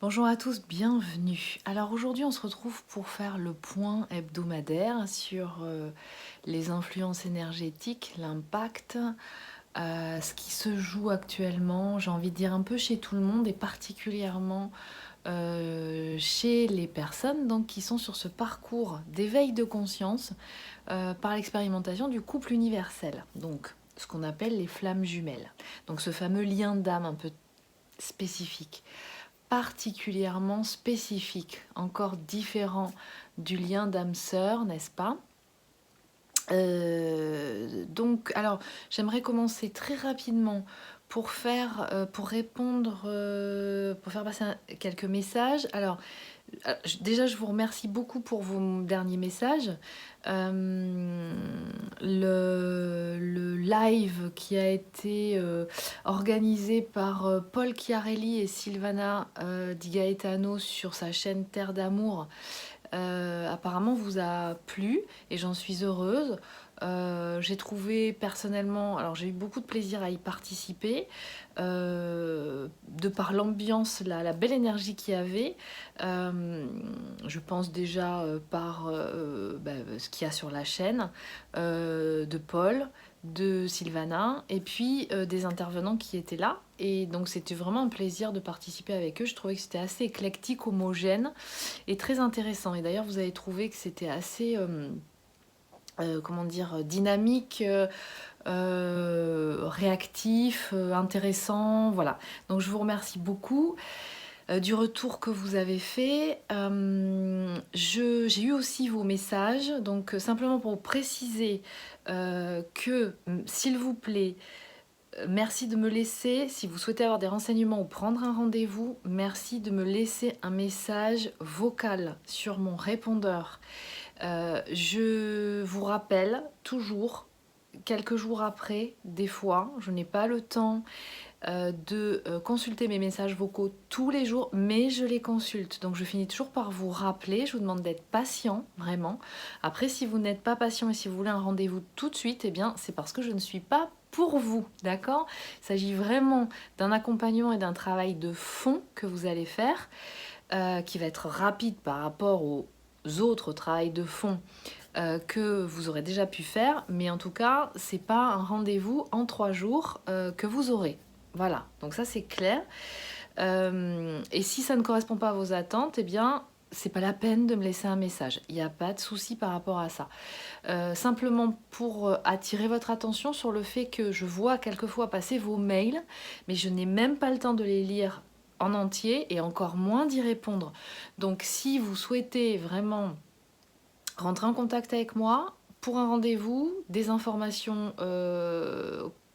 Bonjour à tous, bienvenue. Alors aujourd'hui, on se retrouve pour faire le point hebdomadaire sur les influences énergétiques, l'impact, ce qui se joue actuellement, j'ai envie de dire un peu chez tout le monde et particulièrement chez les personnes donc, qui sont sur ce parcours d'éveil de conscience par l'expérimentation du couple universel. Donc ce qu'on appelle les flammes jumelles. Donc ce fameux lien d'âme un peu spécifique, particulièrement spécifique, encore différent du lien d'âme-sœur, n'est-ce pas? Donc, alors, j'aimerais commencer très rapidement pour répondre, pour faire passer quelques messages. Alors, déjà, je vous remercie beaucoup pour vos derniers messages. Le live qui a été organisé par Paul Chiarelli et Silvana Di Gaetano sur sa chaîne Terre d'amour apparemment vous a plu et j'en suis heureuse. J'ai trouvé personnellement, alors j'ai eu beaucoup de plaisir à y participer, de par l'ambiance, la belle énergie qu'il y avait. Je pense déjà par ce qu'il y a sur la chaîne de Paul, de Sylvana et puis des intervenants qui étaient là. Et donc c'était vraiment un plaisir de participer avec eux. Je trouvais que c'était assez éclectique, homogène et très intéressant. Et d'ailleurs, vous avez trouvé que c'était assez, comment dire, dynamique, réactif, intéressant. Voilà. Donc, je vous remercie beaucoup du retour que vous avez fait. J'ai eu aussi vos messages. Donc, simplement pour vous préciser que, s'il vous plaît, merci de me laisser, si vous souhaitez avoir des renseignements ou prendre un rendez-vous, merci de me laisser un message vocal sur mon répondeur. Je vous rappelle toujours, quelques jours après, des fois, je n'ai pas le temps de consulter mes messages vocaux tous les jours, mais je les consulte. Donc je finis toujours par vous rappeler, je vous demande d'être patient, vraiment. Après, si vous n'êtes pas patient et si vous voulez un rendez-vous tout de suite, eh bien c'est parce que je ne suis pas pour vous, d'accord? Il s'agit vraiment d'un accompagnement et d'un travail de fond que vous allez faire, qui va être rapide par rapport aux autres travails de fond que vous aurez déjà pu faire, mais en tout cas, c'est pas un rendez-vous en 3 jours que vous aurez. Voilà, donc ça c'est clair. Et si ça ne correspond pas à vos attentes, eh bien, c'est pas la peine de me laisser un message. Il n'y a pas de souci par rapport à ça. Simplement pour attirer votre attention sur le fait que je vois quelquefois passer vos mails, mais je n'ai même pas le temps de les lire en entier et encore moins d'y répondre. Donc si vous souhaitez vraiment rentrer en contact avec moi pour un rendez-vous, des informations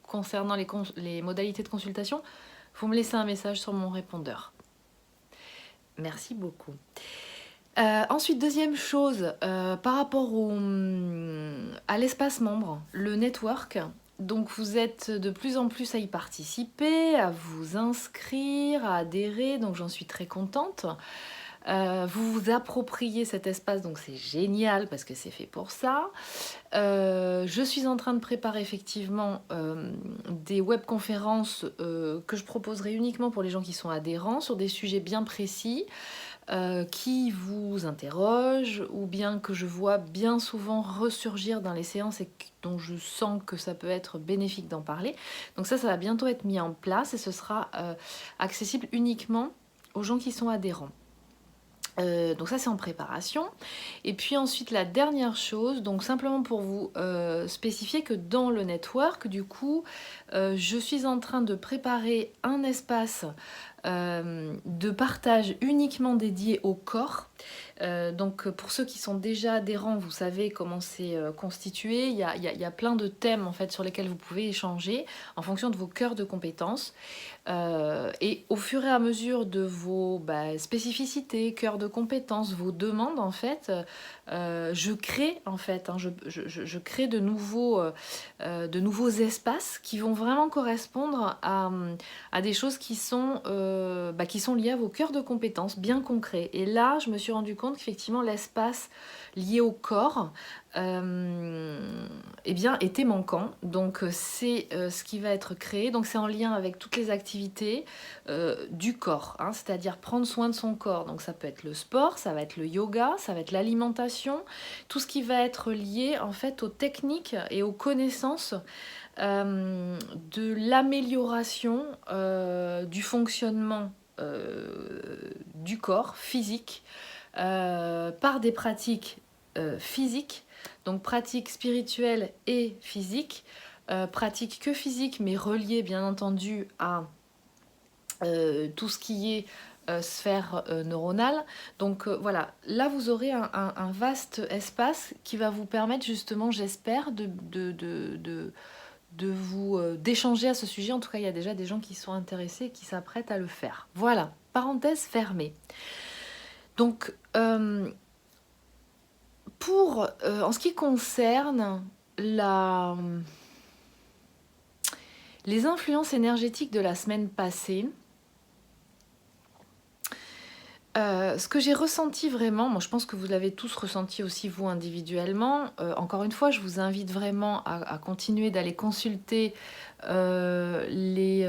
concernant les modalités de consultation, vous me laissez un message sur mon répondeur. Merci beaucoup. Ensuite, deuxième chose, par rapport à l'espace membre, le network. Donc vous êtes de plus en plus à y participer, à vous inscrire, à adhérer, donc j'en suis très contente. Vous vous appropriez cet espace, donc c'est génial parce que c'est fait pour ça. Je suis en train de préparer effectivement des webconférences que je proposerai uniquement pour les gens qui sont adhérents sur des sujets bien précis qui vous interrogent ou bien que je vois bien souvent ressurgir dans les séances et dont je sens que ça peut être bénéfique d'en parler. Donc ça va bientôt être mis en place et ce sera accessible uniquement aux gens qui sont adhérents. Donc ça c'est en préparation. Et puis ensuite la dernière chose, donc simplement pour vous spécifier que dans le network, du coup, je suis en train de préparer un espace de partage uniquement dédié au corps. Donc pour ceux qui sont déjà adhérents, vous savez comment c'est constitué. Il y a plein de thèmes en fait sur lesquels vous pouvez échanger en fonction de vos cœurs de compétences. Et au fur et à mesure de vos spécificités, cœurs de compétences, vos demandes en fait, je crée en fait, je crée de nouveaux espaces qui vont vraiment correspondre à des choses qui sont qui sont liés à vos cœurs de compétences bien concrets. Et là, je me suis rendu compte qu'effectivement, l'espace lié au corps était manquant. Donc, c'est ce qui va être créé. Donc, c'est en lien avec toutes les activités du corps, hein, c'est-à-dire prendre soin de son corps. Donc, ça peut être le sport, ça va être le yoga, ça va être l'alimentation, tout ce qui va être lié en fait aux techniques et aux connaissances de l'amélioration du fonctionnement du corps physique par des pratiques physiques, donc pratiques spirituelles et physiques, pratiques que physiques mais reliées bien entendu à tout ce qui est sphère neuronale. Donc voilà, là vous aurez un vaste espace qui va vous permettre justement, j'espère, de vous d'échanger à ce sujet. En tout cas, il y a déjà des gens qui sont intéressés et qui s'apprêtent à le faire. Voilà, parenthèse fermée. Donc, en ce qui concerne les influences énergétiques de la semaine passée, ce que j'ai ressenti vraiment, moi je pense que vous l'avez tous ressenti aussi vous individuellement, encore une fois je vous invite vraiment à continuer d'aller consulter les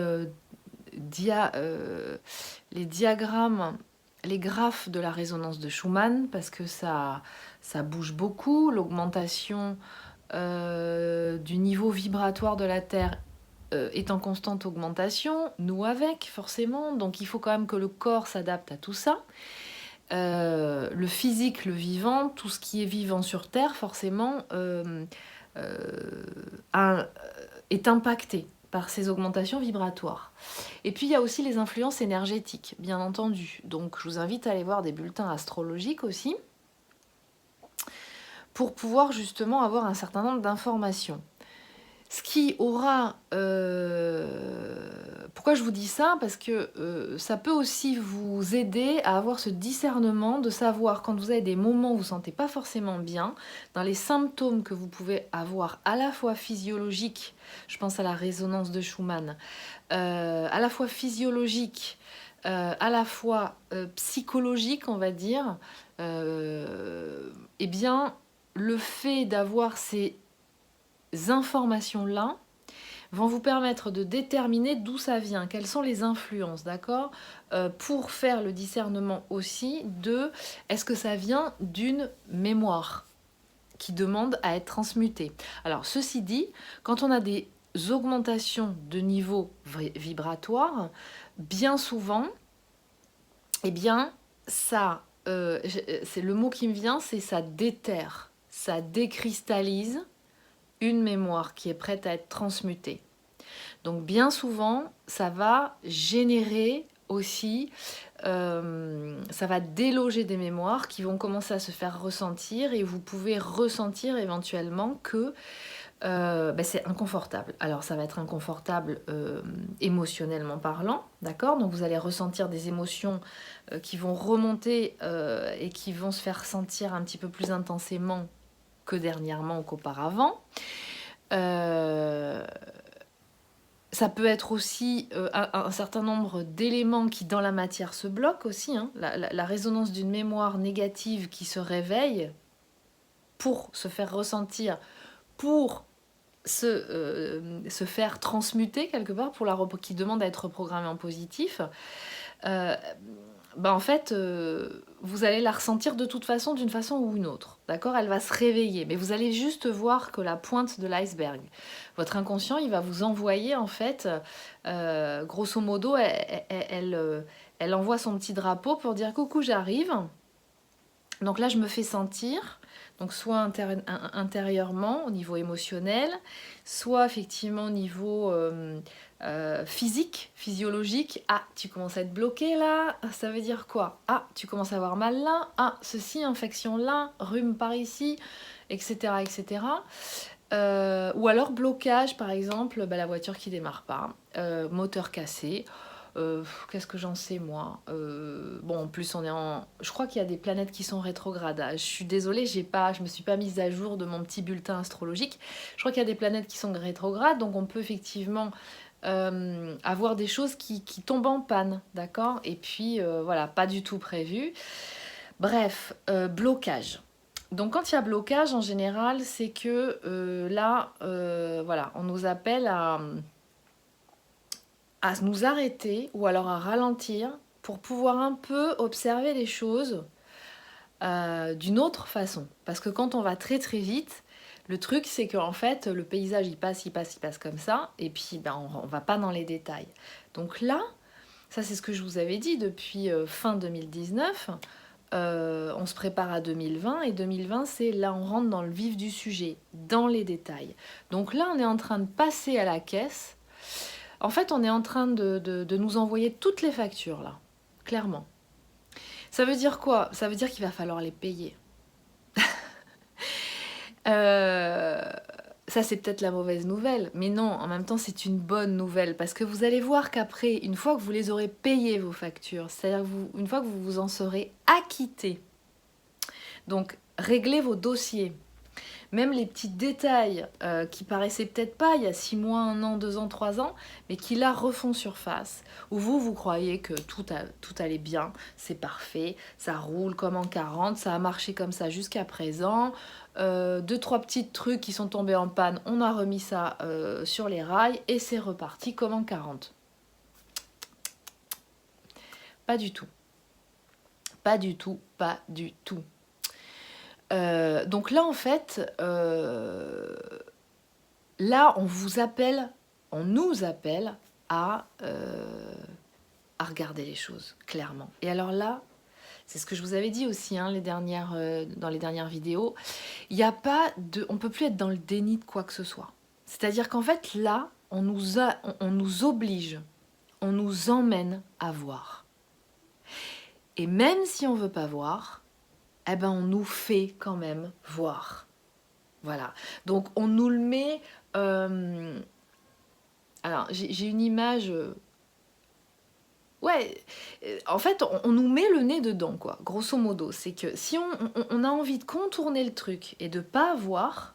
diagrammes, les graphes de la résonance de Schumann, parce que ça bouge beaucoup, l'augmentation du niveau vibratoire de la Terre est en constante augmentation, nous avec forcément, donc il faut quand même que le corps s'adapte à tout ça. Le physique, le vivant, tout ce qui est vivant sur Terre forcément est impacté par ces augmentations vibratoires. Et puis il y a aussi les influences énergétiques, bien entendu. Donc je vous invite à aller voir des bulletins astrologiques aussi, pour pouvoir justement avoir un certain nombre d'informations. Ce qui aura... Pourquoi je vous dis ça? Parce que ça peut aussi vous aider à avoir ce discernement de savoir quand vous avez des moments où vous ne vous sentez pas forcément bien, dans les symptômes que vous pouvez avoir à la fois physiologiques, je pense à la résonance de Schumann, à la fois physiologique, à la fois psychologique, on va dire, eh bien, le fait d'avoir ces informations-là vont vous permettre de déterminer d'où ça vient, quelles sont les influences, d'accord, pour faire le discernement aussi de est-ce que ça vient d'une mémoire qui demande à être transmutée. Alors ceci dit, quand on a des augmentations de niveau vibratoire, bien souvent, eh bien ça, c'est le mot qui me vient, c'est ça déterre, ça décristallise une mémoire qui est prête à être transmutée. Donc bien souvent, ça va générer aussi, ça va déloger des mémoires qui vont commencer à se faire ressentir et vous pouvez ressentir éventuellement que c'est inconfortable. Alors ça va être inconfortable émotionnellement parlant, d'accord? Donc vous allez ressentir des émotions qui vont remonter et qui vont se faire sentir un petit peu plus intensément que dernièrement ou qu'auparavant. Ça peut être aussi un certain nombre d'éléments qui dans la matière se bloquent aussi, hein. La résonance d'une mémoire négative qui se réveille pour se faire ressentir, pour se faire transmuter quelque part, qui demande à être reprogrammée en positif. En fait, vous allez la ressentir de toute façon, d'une façon ou une autre, d'accord? Elle va se réveiller, mais vous allez juste voir que la pointe de l'iceberg. Votre inconscient, il va vous envoyer, en fait, grosso modo, elle envoie son petit drapeau pour dire « Coucou, j'arrive ». Donc là, je me fais sentir, donc soit intérieurement, au niveau émotionnel, soit effectivement au niveau physique, physiologique. Ah, tu commences à être bloqué là, ça veut dire quoi? Ah, tu commences à avoir mal là, ah, ceci, infection là, rhume par ici, etc. etc. Ou alors blocage, par exemple, la voiture qui démarre pas, moteur cassé. Qu'est-ce que j'en sais moi? En plus je crois qu'il y a des planètes qui sont rétrogrades. Je suis désolée, je me suis pas mise à jour de mon petit bulletin astrologique. Je crois qu'il y a des planètes qui sont rétrogrades, donc on peut effectivement avoir des choses qui tombent en panne, d'accord? Et puis, voilà, pas du tout prévu. Bref, blocage. Donc quand il y a blocage, en général, c'est que là, voilà, on nous appelle à nous arrêter ou alors à ralentir pour pouvoir un peu observer les choses d'une autre façon. Parce que quand on va très très vite, le truc c'est qu'en fait le paysage il passe comme ça, et puis ben, on va pas dans les détails. Donc là, ça c'est ce que je vous avais dit depuis fin 2019, on se prépare à 2020, et 2020 c'est là on rentre dans le vif du sujet, dans les détails. Donc là on est en train de passer à la caisse. En fait on est en train de nous envoyer toutes les factures là, clairement. Ça veut dire quoi? Ça veut dire qu'il va falloir les payer. Euh, Ça, c'est peut-être la mauvaise nouvelle, mais non, en même temps, c'est une bonne nouvelle, parce que vous allez voir qu'après, une fois que vous les aurez payées, vos factures, c'est-à-dire une fois que vous vous en serez acquitté, donc réglez vos dossiers, même les petits détails qui paraissaient peut-être pas il y a 6 mois, 1 an, 2 ans, 3 ans, mais qui là refont surface, où vous croyez que tout allait bien, c'est parfait, ça roule comme en 40, ça a marché comme ça jusqu'à présent, 2-3 petits trucs qui sont tombés en panne, on a remis ça sur les rails et c'est reparti comme en 40. Pas du tout. Pas du tout, pas du tout. Donc là, en fait, là, on nous appelle à regarder les choses, clairement. Et alors là, c'est ce que je vous avais dit aussi hein, dans les dernières vidéos, on ne peut plus être dans le déni de quoi que ce soit. C'est-à-dire qu'en fait, là, on nous oblige, on nous emmène à voir. Et même si on ne veut pas voir, eh ben on nous fait quand même voir. Voilà. Donc on nous le met... Alors j'ai une image... Ouais, en fait on nous met le nez dedans quoi, grosso modo. C'est que si on a envie de contourner le truc et de pas voir,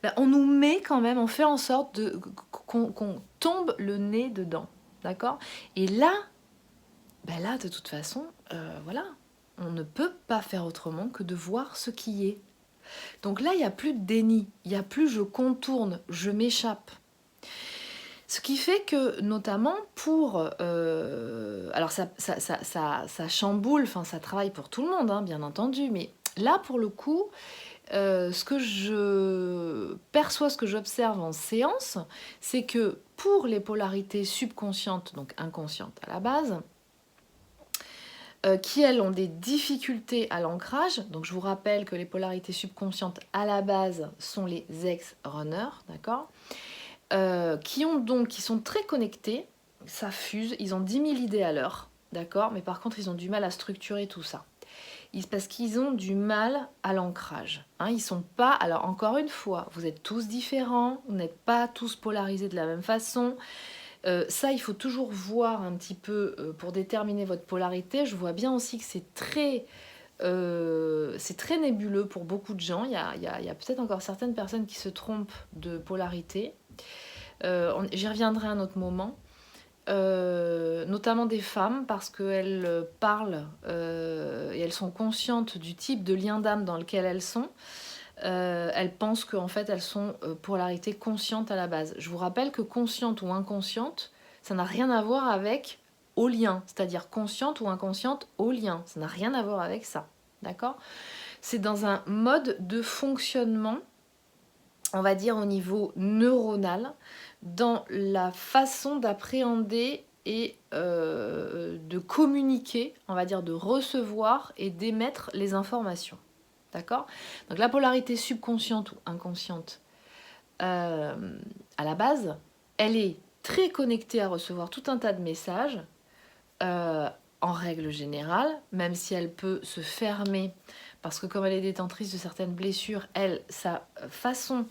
ben, on nous met quand même, on fait en sorte qu'on tombe le nez dedans. D'accord? Et là, ben là de toute façon, voilà, on ne peut pas faire autrement que de voir ce qui est. Donc là, il n'y a plus de déni, il n'y a plus je contourne, je m'échappe. Ce qui fait que, notamment pour... alors ça chamboule, enfin ça travaille pour tout le monde, hein, bien entendu, mais là, pour le coup, ce que je perçois, ce que j'observe en séance, c'est que pour les polarités subconscientes, donc inconscientes à la base, qui, elles, ont des difficultés à l'ancrage. Donc, je vous rappelle que les polarités subconscientes, à la base, sont les ex-runners, d'accord, qui sont très connectés, ça fuse, ils ont 10 000 idées à l'heure, d'accord, mais par contre, ils ont du mal à structurer tout ça. Parce qu'ils ont du mal à l'ancrage. Hein, ils sont pas... Alors, encore une fois, vous êtes tous différents, vous n'êtes pas tous polarisés de la même façon. Ça, il faut toujours voir un petit peu pour déterminer votre polarité. Je vois bien aussi que c'est très nébuleux pour beaucoup de gens. Il y a peut-être encore certaines personnes qui se trompent de polarité. J'y reviendrai à un autre moment. Notamment des femmes, parce qu'elles parlent et elles sont conscientes du type de lien d'âme dans lequel elles sont. Elles pensent qu'en fait elles sont polarité consciente à la base. Je vous rappelle que consciente ou inconsciente, ça n'a rien à voir avec au lien, c'est-à-dire consciente ou inconsciente au lien, ça n'a rien à voir avec ça, d'accord? C'est dans un mode de fonctionnement, on va dire au niveau neuronal, dans la façon d'appréhender et de communiquer, on va dire de recevoir et d'émettre les informations. D'accord? Donc la polarité subconsciente ou inconsciente, à la base, elle est très connectée à recevoir tout un tas de messages, en règle générale, même si elle peut se fermer, parce que comme elle est détentrice de certaines blessures, sa façon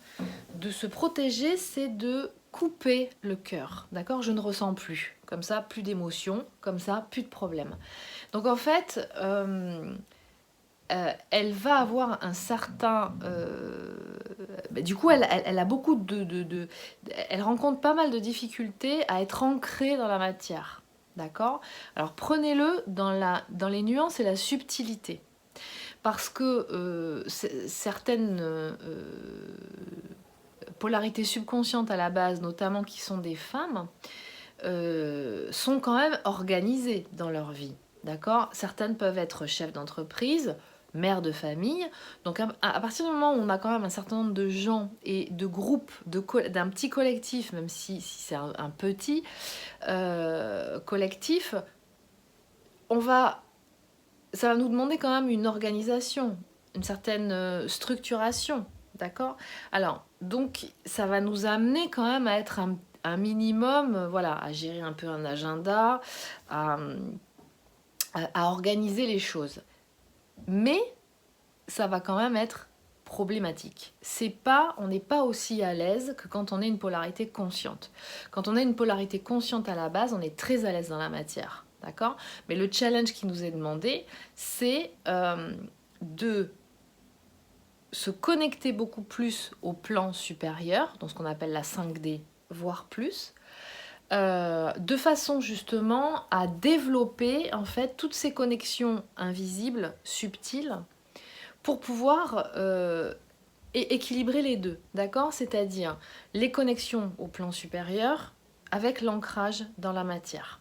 de se protéger, c'est de couper le cœur. D'accord? Je ne ressens plus. Comme ça, plus d'émotions. Comme ça, plus de problèmes. Donc en fait... elle va avoir un certain... du coup, elle a beaucoup elle rencontre pas mal de difficultés à être ancrée dans la matière. D'accord? Alors prenez-le dans les nuances et la subtilité. Parce que certaines polarités subconscientes à la base, notamment qui sont des femmes, sont quand même organisées dans leur vie. D'accord? Certaines peuvent être chefs d'entreprise, mères de famille. Donc à partir du moment où on a quand même un certain nombre de gens et de groupes, d'un petit collectif, même si c'est un petit collectif, ça va nous demander quand même une organisation, une certaine structuration. D'accord? Alors, donc, ça va nous amener quand même à être un minimum, voilà, à gérer un peu un agenda, à organiser les choses. Mais ça va quand même être problématique. On n'est pas aussi à l'aise que quand on est une polarité consciente. Quand on a une polarité consciente à la base, on est très à l'aise dans la matière. D'accord? Mais le challenge qui nous est demandé, c'est de se connecter beaucoup plus au plan supérieur, dans ce qu'on appelle la 5D, voire plus, de façon justement à développer en fait toutes ces connexions invisibles, subtiles, pour pouvoir équilibrer les deux, d'accord? C'est-à-dire les connexions au plan supérieur avec l'ancrage dans la matière.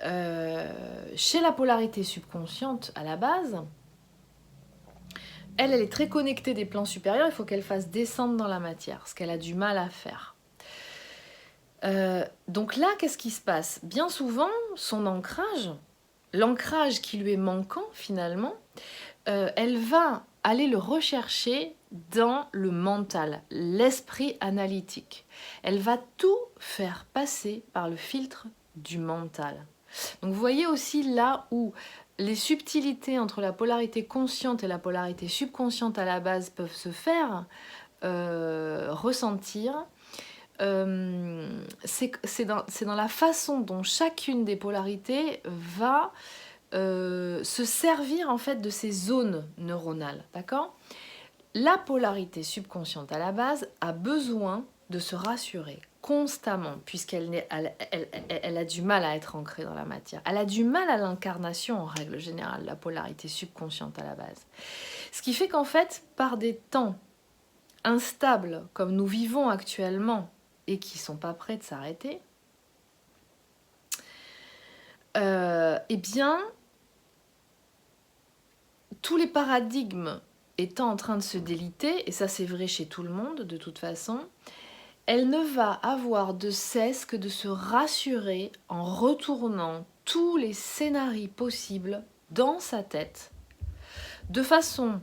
Chez la polarité subconsciente à la base, elle est très connectée des plans supérieurs, il faut qu'elle fasse descendre dans la matière, ce qu'elle a du mal à faire. Donc là, qu'est-ce qui se passe? Bien souvent, son ancrage, l'ancrage qui lui est manquant finalement, elle va aller le rechercher dans le mental, l'esprit analytique. Elle va tout faire passer par le filtre du mental. Donc vous voyez aussi là où les subtilités entre la polarité consciente et la polarité subconsciente à la base peuvent se faire ressentir. C'est dans la façon dont chacune des polarités va se servir en fait de ces zones neuronales, d'accord? La polarité subconsciente à la base a besoin de se rassurer constamment, puisqu'elle elle a du mal à être ancrée dans la matière. Elle a du mal à l'incarnation en règle générale, la polarité subconsciente à la base. Ce qui fait qu'en fait, par des temps instables comme nous vivons actuellement et qui ne sont pas prêts de s'arrêter, eh bien, tous les paradigmes étant en train de se déliter, et ça c'est vrai chez tout le monde de toute façon, elle ne va avoir de cesse que de se rassurer en retournant tous les scénarios possibles dans sa tête, de façon,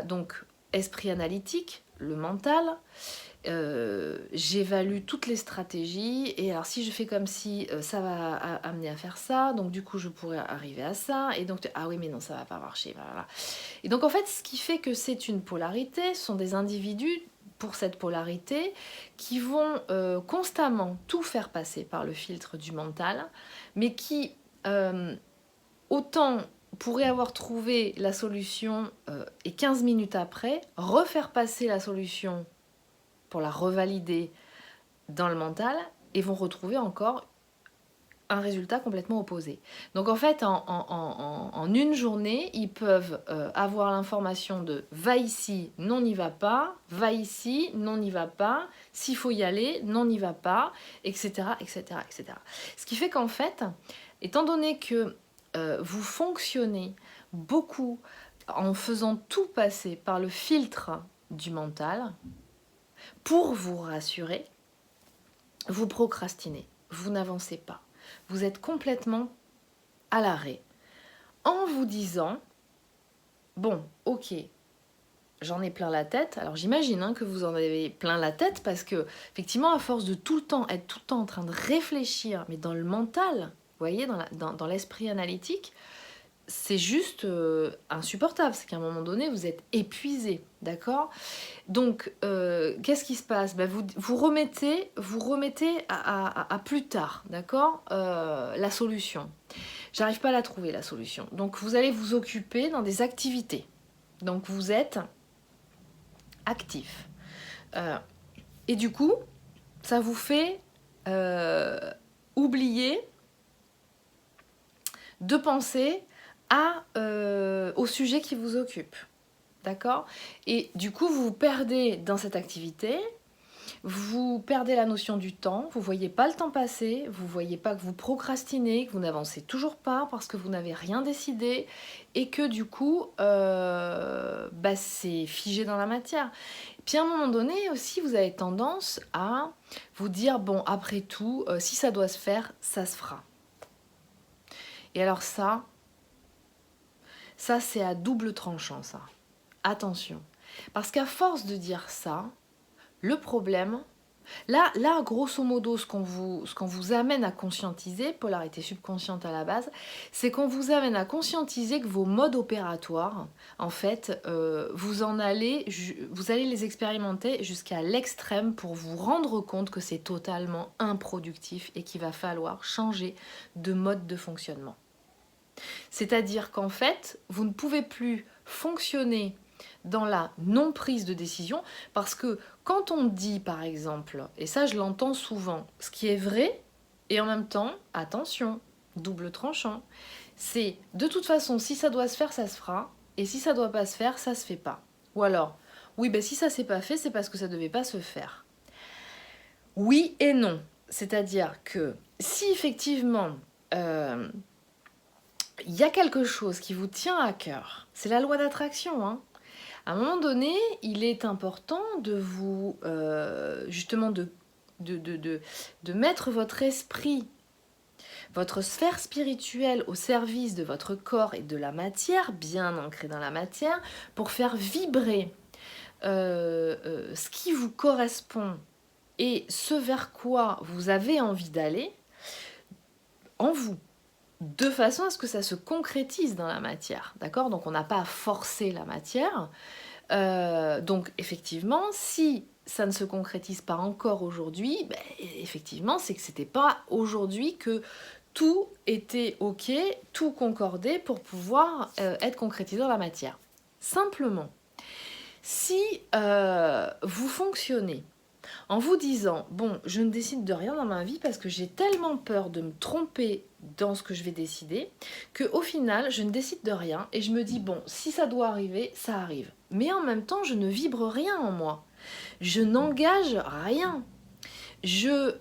donc, esprit analytique, le mental, j'évalue toutes les stratégies, et alors si je fais comme si ça va amener à faire ça, donc du coup je pourrais arriver à ça, et donc ah oui mais non ça va pas marcher, voilà. Et donc en fait ce qui fait que c'est une polarité, ce sont des individus pour cette polarité qui vont constamment tout faire passer par le filtre du mental, mais qui autant pourraient avoir trouvé la solution et 15 minutes après refaire passer la solution pour la revalider dans le mental et vont retrouver encore un résultat complètement opposé. Donc en fait, en une journée, ils peuvent avoir l'information de va ici, non n'y va pas, va ici, non n'y va pas, s'il faut y aller, non n'y va pas, etc., etc., etc. Ce qui fait qu'en fait, étant donné que vous fonctionnez beaucoup en faisant tout passer par le filtre du mental, pour vous rassurer, vous procrastinez, vous n'avancez pas. Vous êtes complètement à l'arrêt en vous disant « Bon, ok, j'en ai plein la tête. » Alors j'imagine que vous en avez plein la tête parce que, effectivement, à force de tout le temps être tout le temps en train de réfléchir, mais dans le mental, vous voyez, dans l'esprit analytique, c'est juste insupportable. C'est qu'à un moment donné, vous êtes épuisé, d'accord? Donc, qu'est-ce qui se passe? Ben, vous remettez à plus tard, d'accord? La solution. J'arrive pas à la trouver, la solution. Donc, vous allez vous occuper dans des activités. Donc, vous êtes actif. Euh, et du coup, ça vous fait oublier de penser au sujet qui vous occupe. D'accord? Et du coup, vous vous perdez dans cette activité, vous perdez la notion du temps, vous ne voyez pas le temps passer, vous ne voyez pas que vous procrastinez, que vous n'avancez toujours pas parce que vous n'avez rien décidé et que du coup, c'est figé dans la matière. Puis à un moment donné aussi, vous avez tendance à vous dire, bon, après tout, si ça doit se faire, ça se fera. Et alors ça c'est à double tranchant, ça. Attention. Parce qu'à force de dire ça, le problème, là grosso modo, ce qu'on vous amène à conscientiser, polarité subconsciente à la base, c'est qu'on vous amène à conscientiser que vos modes opératoires, en fait, vous allez les expérimenter jusqu'à l'extrême pour vous rendre compte que c'est totalement improductif et qu'il va falloir changer de mode de fonctionnement. C'est-à-dire qu'en fait, vous ne pouvez plus fonctionner dans la non-prise de décision parce que quand on dit par exemple, et ça je l'entends souvent, ce qui est vrai et en même temps, attention, double tranchant, c'est de toute façon si ça doit se faire, ça se fera et si ça doit pas se faire, ça se fait pas. Ou alors, oui, si ça s'est pas fait, c'est parce que ça devait pas se faire. Oui et non. C'est-à-dire que si effectivement il y a quelque chose qui vous tient à cœur, c'est la loi d'attraction, hein. À un moment donné, il est important de vous, justement, de mettre votre esprit, votre sphère spirituelle au service de votre corps et de la matière, bien ancrée dans la matière, pour faire vibrer ce qui vous correspond et ce vers quoi vous avez envie d'aller en vous, de façon à ce que ça se concrétise dans la matière, d'accord? Donc on n'a pas à forcer la matière. Donc effectivement, si ça ne se concrétise pas encore aujourd'hui, effectivement, c'est que c'était pas aujourd'hui que tout était ok, tout concordé pour pouvoir être concrétisé dans la matière. Simplement, si vous fonctionnez en vous disant, bon, je ne décide de rien dans ma vie parce que j'ai tellement peur de me tromper dans ce que je vais décider, qu'au final, je ne décide de rien et je me dis, bon, si ça doit arriver, ça arrive. Mais en même temps, je ne vibre rien en moi. Je n'engage rien. Je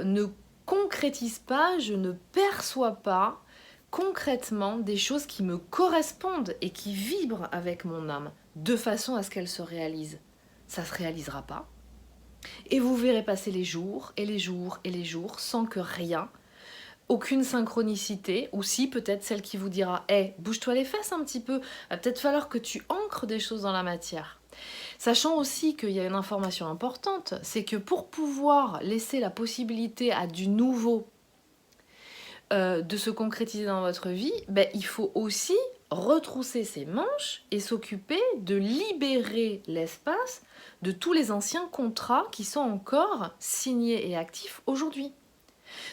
ne concrétise pas, je ne perçois pas concrètement des choses qui me correspondent et qui vibrent avec mon âme, de façon à ce qu'elles se réalisent. Ça ne se réalisera pas. Et vous verrez passer les jours et les jours et les jours sans que rien, aucune synchronicité, ou si peut-être celle qui vous dira « Hey, bouge-toi les fesses un petit peu, va peut-être falloir que tu ancres des choses dans la matière ». Sachant aussi qu'il y a une information importante, c'est que pour pouvoir laisser la possibilité à du nouveau de se concrétiser dans votre vie, il faut aussi retrousser ses manches et s'occuper de libérer l'espace de tous les anciens contrats qui sont encore signés et actifs aujourd'hui.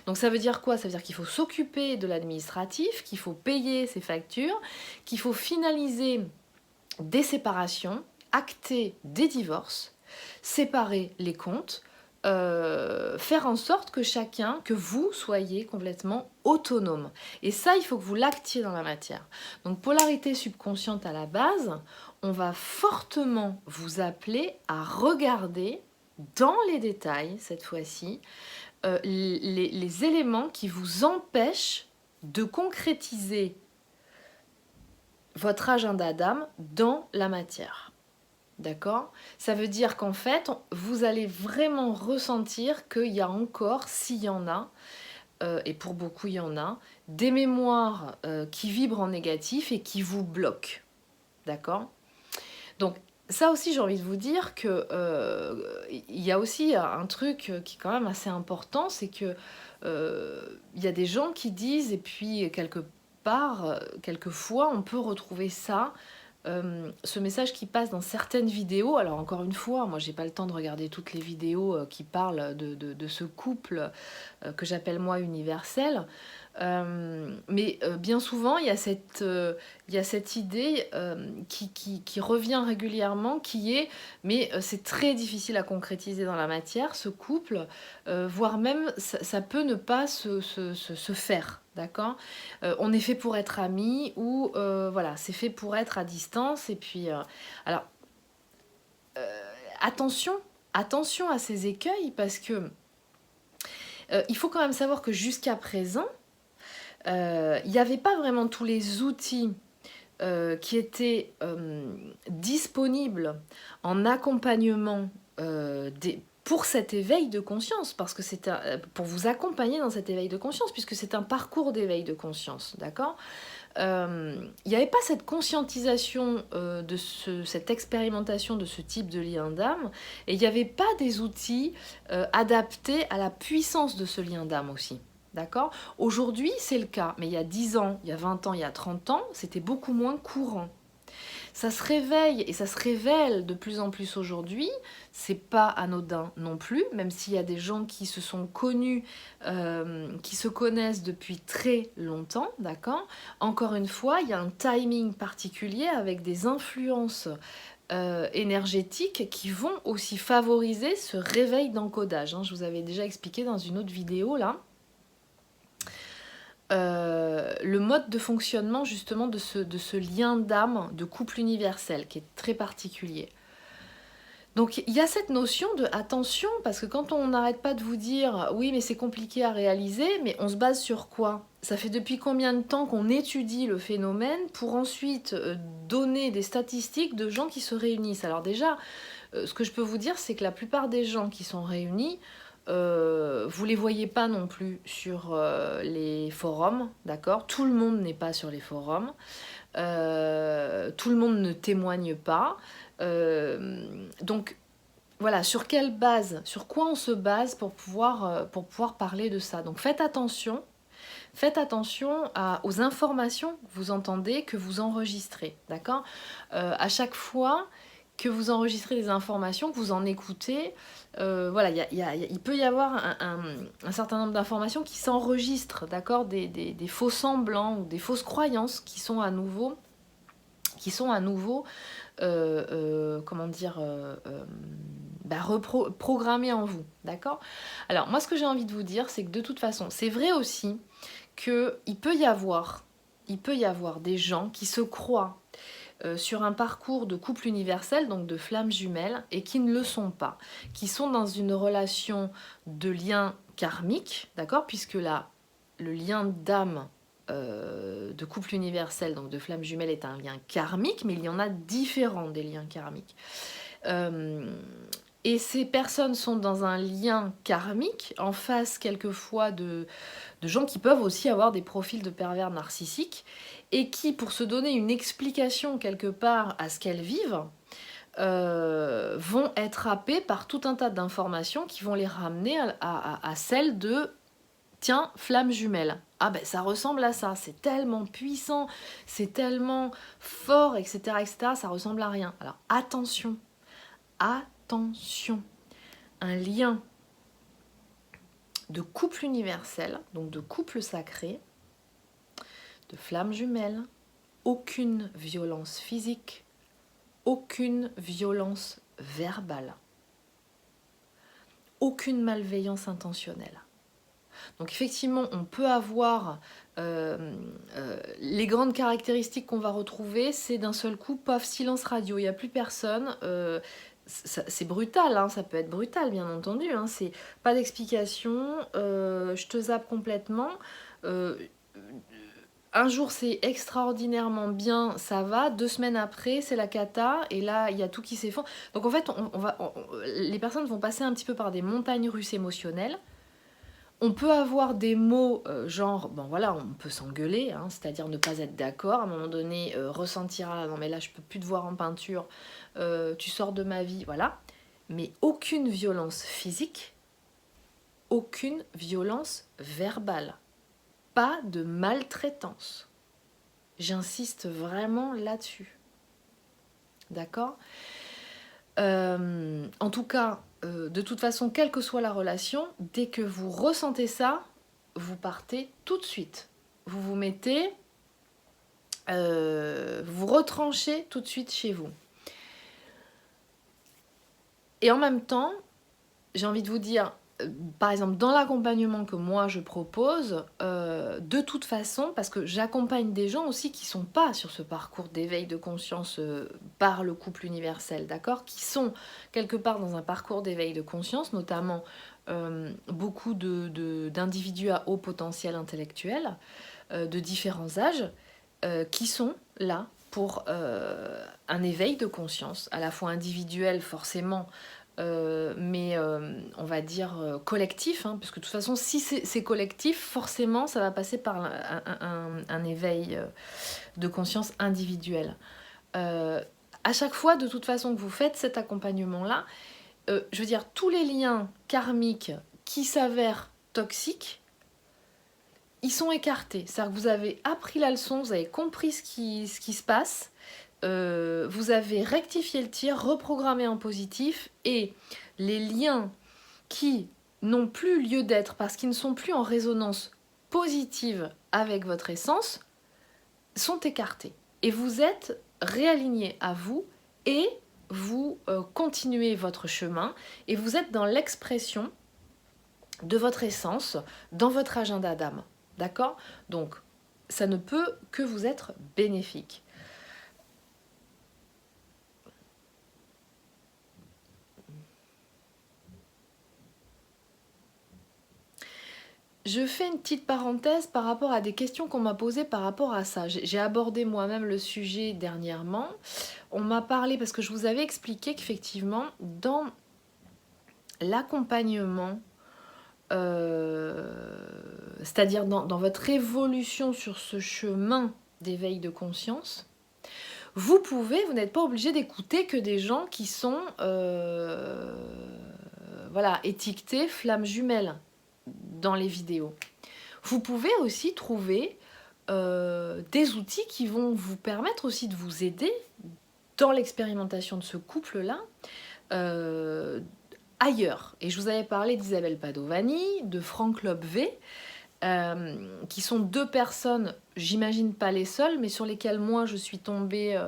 Donc ça veut dire quoi? Ça veut dire qu'il faut s'occuper de l'administratif, qu'il faut payer ses factures, qu'il faut finaliser des séparations, acter des divorces, séparer les comptes, faire en sorte que vous soyez complètement autonome. Et ça, il faut que vous l'actiez dans la matière. Donc polarité subconsciente à la base, on va fortement vous appeler à regarder dans les détails, cette fois-ci, les éléments qui vous empêchent de concrétiser votre agenda d'âme dans la matière. D'accord? Ça veut dire qu'en fait, vous allez vraiment ressentir qu'il y a encore, s'il y en a, et pour beaucoup il y en a, des mémoires qui vibrent en négatif et qui vous bloquent. D'accord? Donc, ça aussi, j'ai envie de vous dire que il y a aussi un truc qui est quand même assez important, c'est que il y a des gens qui disent, et puis part, quelquefois, on peut retrouver ça, ce message qui passe dans certaines vidéos. Alors encore une fois, moi j'ai pas le temps de regarder toutes les vidéos qui parlent de ce couple que j'appelle moi universel. Mais bien souvent, il y a cette idée qui revient régulièrement, qui est, mais c'est très difficile à concrétiser dans la matière, ce couple, voire même ça peut ne pas se faire, d'accord. On est fait pour être amis, ou voilà, c'est fait pour être à distance, et puis... alors, attention, attention à ces écueils, parce que il faut quand même savoir que jusqu'à présent, il n'y avait pas vraiment tous les outils qui étaient disponibles en accompagnement pour cet éveil de conscience, parce que c'est pour vous accompagner dans cet éveil de conscience, puisque c'est un parcours d'éveil de conscience, d'accord. Il n'y avait pas cette conscientisation cette expérimentation de ce type de lien d'âme, et il n'y avait pas des outils adaptés à la puissance de ce lien d'âme aussi. D'accord. Aujourd'hui, c'est le cas, mais il y a 10 ans, il y a 20 ans, il y a 30 ans, c'était beaucoup moins courant. Ça se réveille et ça se révèle de plus en plus aujourd'hui. C'est pas anodin non plus, même s'il y a des gens qui se sont connus, qui se connaissent depuis très longtemps, d'accord. Encore une fois, il y a un timing particulier avec des influences énergétiques qui vont aussi favoriser ce réveil d'encodage. Je vous avais déjà expliqué dans une autre vidéo là. Le mode de fonctionnement justement de ce lien d'âme, de couple universel, qui est très particulier. Donc il y a cette notion de attention, parce que quand on n'arrête pas de vous dire oui mais c'est compliqué à réaliser, mais on se base sur quoi? Ça fait depuis combien de temps qu'on étudie le phénomène pour ensuite donner des statistiques de gens qui se réunissent? Alors déjà, ce que je peux vous dire, c'est que la plupart des gens qui sont réunis, vous les voyez pas non plus sur les forums, d'accord. Tout le monde n'est pas sur les forums, tout le monde ne témoigne pas, donc voilà, sur quelle base, sur quoi on se base pour pouvoir parler de ça. Donc faites attention aux informations que vous entendez, que vous enregistrez, d'accord. À chaque fois que vous enregistrez des informations, que vous en écoutez, voilà, il peut y avoir un certain nombre d'informations qui s'enregistrent, d'accord, des faux semblants ou des fausses croyances qui sont à nouveau comment dire, reprogrammées en vous, d'accord. Alors moi, ce que j'ai envie de vous dire, c'est que de toute façon, c'est vrai aussi qu'il peut y avoir des gens qui se croient sur un parcours de couple universel, donc de flammes jumelles, et qui ne le sont pas, qui sont dans une relation de lien karmique, d'accord, puisque là, le lien d'âme de couple universel, donc de flammes jumelles, est un lien karmique, mais il y en a différents des liens karmiques. Et ces personnes sont dans un lien karmique, en face quelquefois de gens qui peuvent aussi avoir des profils de pervers narcissiques, et qui, pour se donner une explication quelque part à ce qu'elles vivent, vont être happées par tout un tas d'informations qui vont les ramener à celle de « tiens, flamme jumelle ». Ah ben ça ressemble à ça, c'est tellement puissant, c'est tellement fort, etc., etc., ça ressemble à rien. Alors attention, attention, un lien de couple universel, donc de couple sacré, de flammes jumelles, aucune violence physique, aucune violence verbale, aucune malveillance intentionnelle. Donc effectivement, on peut avoir les grandes caractéristiques qu'on va retrouver, c'est d'un seul coup, paf, silence radio, il n'y a plus personne. C'est brutal, hein, ça peut être brutal bien entendu, hein, c'est pas d'explication, je te zappe complètement. Un jour c'est extraordinairement bien, ça va, 2 semaines après c'est la cata, et là il y a tout qui s'effondre. Donc en fait les personnes vont passer un petit peu par des montagnes russes émotionnelles. On peut avoir des mots genre, bon voilà, on peut s'engueuler, hein, c'est-à-dire ne pas être d'accord, à un moment donné ressentir, ah non mais là je peux plus te voir en peinture, tu sors de ma vie, voilà. Mais aucune violence physique, aucune violence verbale, pas de maltraitance. J'insiste vraiment là-dessus. D'accord? En tout cas, de toute façon, quelle que soit la relation, dès que vous ressentez ça, vous partez tout de suite. Vous vous mettez, vous retranchez tout de suite chez vous. Et en même temps, j'ai envie de vous dire, par exemple, dans l'accompagnement que moi je propose, de toute façon, parce que j'accompagne des gens aussi qui ne sont pas sur ce parcours d'éveil de conscience par le couple universel, d'accord? Qui sont quelque part dans un parcours d'éveil de conscience, notamment beaucoup d'individus à haut potentiel intellectuel, de différents âges, qui sont là pour un éveil de conscience, à la fois individuel forcément, mais on va dire collectif, hein, parce que de toute façon, si c'est collectif, forcément, ça va passer par un éveil de conscience individuel. À chaque fois, de toute façon, que vous faites cet accompagnement-là, je veux dire, tous les liens karmiques qui s'avèrent toxiques, ils sont écartés. C'est-à-dire que vous avez appris la leçon, vous avez compris ce qui se passe, vous avez rectifié le tir, reprogrammé en positif, et les liens qui n'ont plus lieu d'être parce qu'ils ne sont plus en résonance positive avec votre essence sont écartés. Et vous êtes réaligné à vous et vous continuez votre chemin et vous êtes dans l'expression de votre essence dans votre agenda d'âme. D'accord? Donc, ça ne peut que vous être bénéfique. Je fais une petite parenthèse par rapport à des questions qu'on m'a posées par rapport à ça. J'ai abordé moi-même le sujet dernièrement. On m'a parlé, parce que je vous avais expliqué qu'effectivement, dans l'accompagnement, c'est-à-dire dans votre évolution sur ce chemin d'éveil de conscience, vous n'êtes pas obligé d'écouter que des gens qui sont voilà, étiquetés flammes jumelles dans les vidéos. Vous pouvez aussi trouver des outils qui vont vous permettre aussi de vous aider dans l'expérimentation de ce couple-là ailleurs. Et je vous avais parlé d'Isabelle Padovani, de Franck Lobvé, qui sont deux personnes, j'imagine pas les seules, mais sur lesquelles moi je suis tombée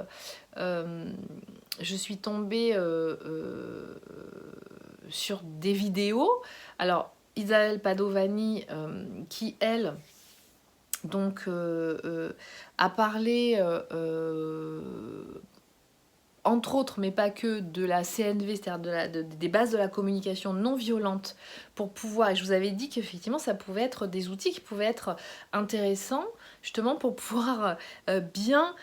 sur des vidéos. Alors, Isabelle Padovani, qui, elle, donc, a parlé, entre autres, mais pas que, de la CNV, c'est-à-dire des bases de la communication non violente, pour pouvoir, et je vous avais dit qu'effectivement, ça pouvait être des outils qui pouvaient être intéressants, justement, pour pouvoir bien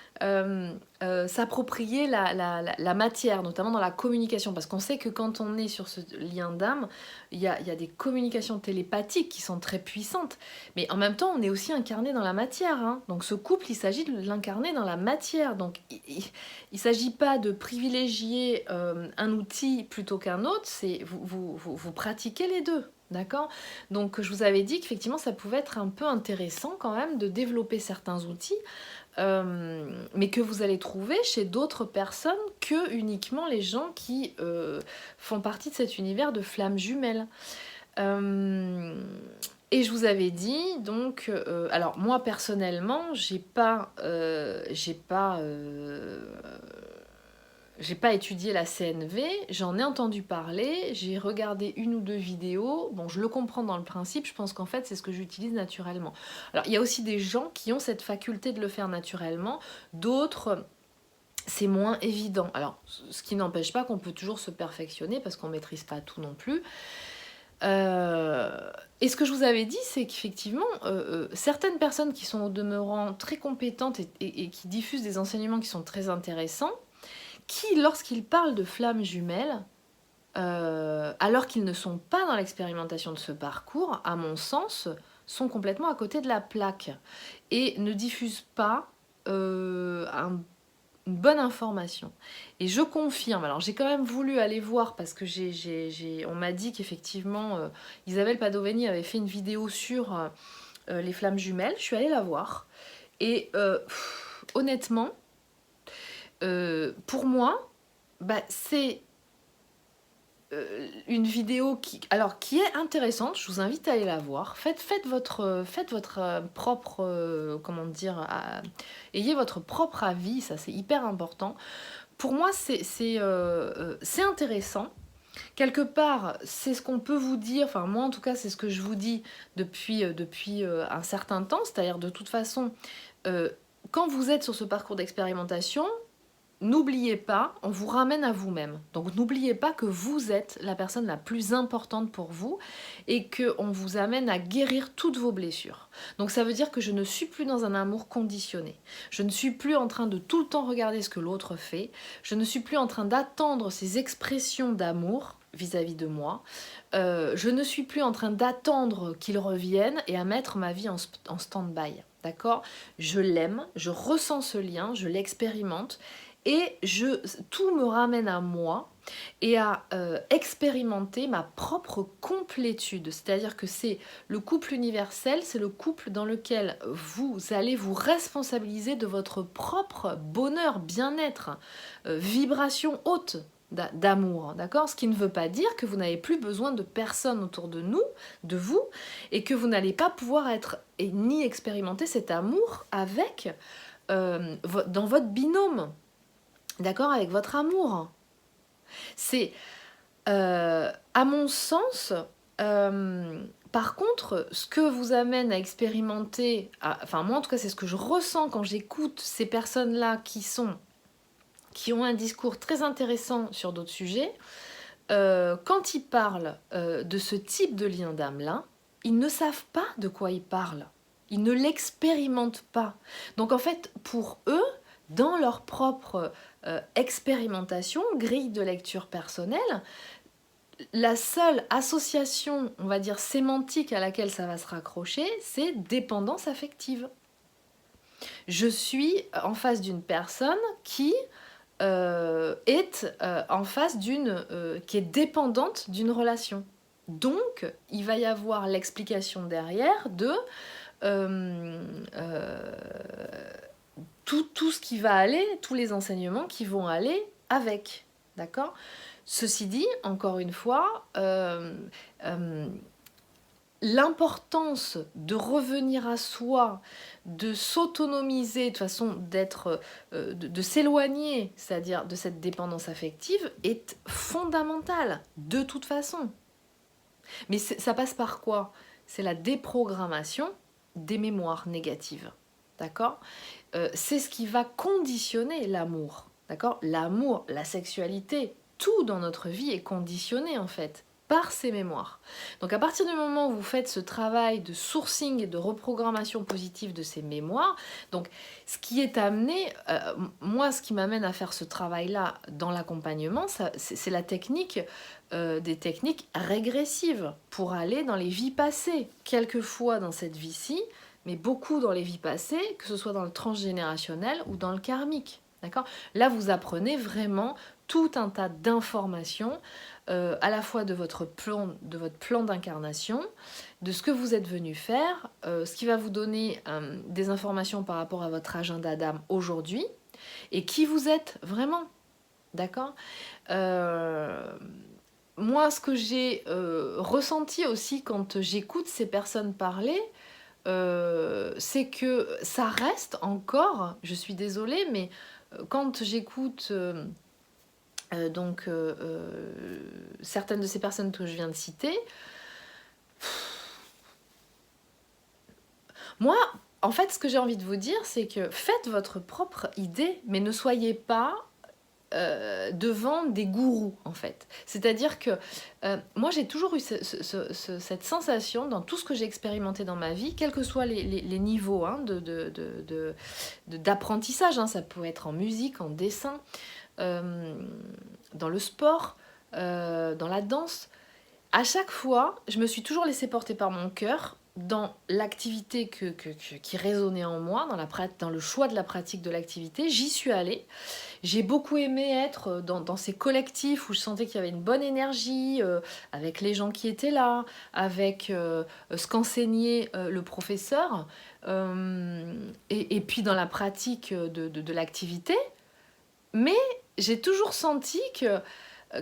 s'approprier la matière, notamment dans la communication, parce qu'on sait que quand on est sur ce lien d'âme, il y a des communications télépathiques qui sont très puissantes, mais en même temps, on est aussi incarné dans la matière, hein. Donc ce couple, il s'agit de l'incarner dans la matière, donc il ne s'agit pas de privilégier un outil plutôt qu'un autre, c'est vous pratiquez les deux. D'accord? Donc je vous avais dit qu'effectivement ça pouvait être un peu intéressant quand même de développer certains outils, mais que vous allez trouver chez d'autres personnes que uniquement les gens qui font partie de cet univers de flammes jumelles. Et je vous avais dit, donc, alors moi personnellement, j'ai pas étudié la CNV, j'en ai entendu parler, j'ai regardé une ou deux vidéos, bon je le comprends dans le principe, je pense qu'en fait c'est ce que j'utilise naturellement. Alors il y a aussi des gens qui ont cette faculté de le faire naturellement, d'autres c'est moins évident. Alors ce qui n'empêche pas qu'on peut toujours se perfectionner parce qu'on ne maîtrise pas tout non plus. Et ce que je vous avais dit, c'est qu'effectivement, certaines personnes qui sont au demeurant très compétentes et qui diffusent des enseignements qui sont très intéressants, qui, lorsqu'ils parlent de flammes jumelles, alors qu'ils ne sont pas dans l'expérimentation de ce parcours, à mon sens, sont complètement à côté de la plaque et ne diffusent pas une bonne information. Et je confirme, alors j'ai quand même voulu aller voir parce que on m'a dit qu'effectivement Isabelle Padovani avait fait une vidéo sur les flammes jumelles, je suis allée la voir et honnêtement, pour moi, c'est une vidéo qui est intéressante. Je vous invite à aller la voir. Faites votre propre, comment dire, ayez votre propre avis, ça c'est hyper important. Pour moi, c'est intéressant. Quelque part, c'est ce qu'on peut vous dire, enfin moi en tout cas c'est ce que je vous dis depuis un certain temps, c'est-à-dire de toute façon, quand vous êtes sur ce parcours d'expérimentation, n'oubliez pas, on vous ramène à vous-même. Donc n'oubliez pas que vous êtes la personne la plus importante pour vous et qu'on vous amène à guérir toutes vos blessures. Donc ça veut dire que je ne suis plus dans un amour conditionné. Je ne suis plus en train de tout le temps regarder ce que l'autre fait. Je ne suis plus en train d'attendre ces expressions d'amour vis-à-vis de moi. Je ne suis plus en train d'attendre qu'il revienne et à mettre ma vie en stand-by. D'accord ? Je l'aime, je ressens ce lien, je l'expérimente. Et tout me ramène à moi et à expérimenter ma propre complétude. C'est-à-dire que c'est le couple universel, c'est le couple dans lequel vous allez vous responsabiliser de votre propre bonheur, bien-être, vibration haute d'amour, d'accord ? Ce qui ne veut pas dire que vous n'avez plus besoin de personne autour de vous, et que vous n'allez pas pouvoir ni expérimenter cet amour avec, dans votre binôme. D'accord, avec votre amour. C'est, à mon sens, par contre, ce que vous amène à expérimenter, enfin moi en tout cas c'est ce que je ressens quand j'écoute ces personnes-là qui ont un discours très intéressant sur d'autres sujets, quand ils parlent de ce type de lien d'âme-là, ils ne savent pas de quoi ils parlent. Ils ne l'expérimentent pas. Donc en fait, pour eux, dans leur propre expérimentation, grille de lecture personnelle, la seule association, on va dire, sémantique à laquelle ça va se raccrocher, c'est dépendance affective. Je suis en face d'une personne qui est en face qui est dépendante d'une relation. Donc, il va y avoir l'explication derrière de tout ce qui va aller, tous les enseignements qui vont aller avec, d'accord ? Ceci dit, encore une fois, l'importance de revenir à soi, de s'autonomiser, de façon de s'éloigner, c'est-à-dire de cette dépendance affective, est fondamentale, de toute façon. Mais ça passe par quoi ? C'est la déprogrammation des mémoires négatives. D'accord ? C'est ce qui va conditionner l'amour. D'accord ? L'amour, la sexualité, tout dans notre vie est conditionné en fait par ces mémoires. Donc à partir du moment où vous faites ce travail de sourcing et de reprogrammation positive de ces mémoires, donc ce qui est amené, moi ce qui m'amène à faire ce travail-là dans l'accompagnement, c'est la technique, des techniques régressives pour aller dans les vies passées, quelquefois dans cette vie-ci, mais beaucoup dans les vies passées, que ce soit dans le transgénérationnel ou dans le karmique. D'accord ? Là, vous apprenez vraiment tout un tas d'informations, à la fois de votre plan d'incarnation, de ce que vous êtes venu faire, ce qui va vous donner des informations par rapport à votre agenda d'âme aujourd'hui, et qui vous êtes vraiment. D'accord ? Moi, ce que j'ai ressenti aussi quand j'écoute ces personnes parler, c'est que ça reste encore, je suis désolée, mais quand j'écoute certaines de ces personnes que je viens de citer, moi, en fait, ce que j'ai envie de vous dire, c'est que faites votre propre idée, mais ne soyez pas devant des gourous, en fait. C'est-à-dire que moi, j'ai toujours eu cette sensation dans tout ce que j'ai expérimenté dans ma vie, quels que soient les niveaux hein, d'apprentissage, hein, ça peut être en musique, en dessin, dans le sport, dans la danse. À chaque fois, je me suis toujours laissée porter par mon cœur dans l'activité qui résonnait en moi, dans le choix de la pratique de l'activité, j'y suis allée. J'ai beaucoup aimé être dans ces collectifs où je sentais qu'il y avait une bonne énergie, avec les gens qui étaient là, avec ce qu'enseignait le professeur, et puis dans la pratique de l'activité. Mais j'ai toujours senti que,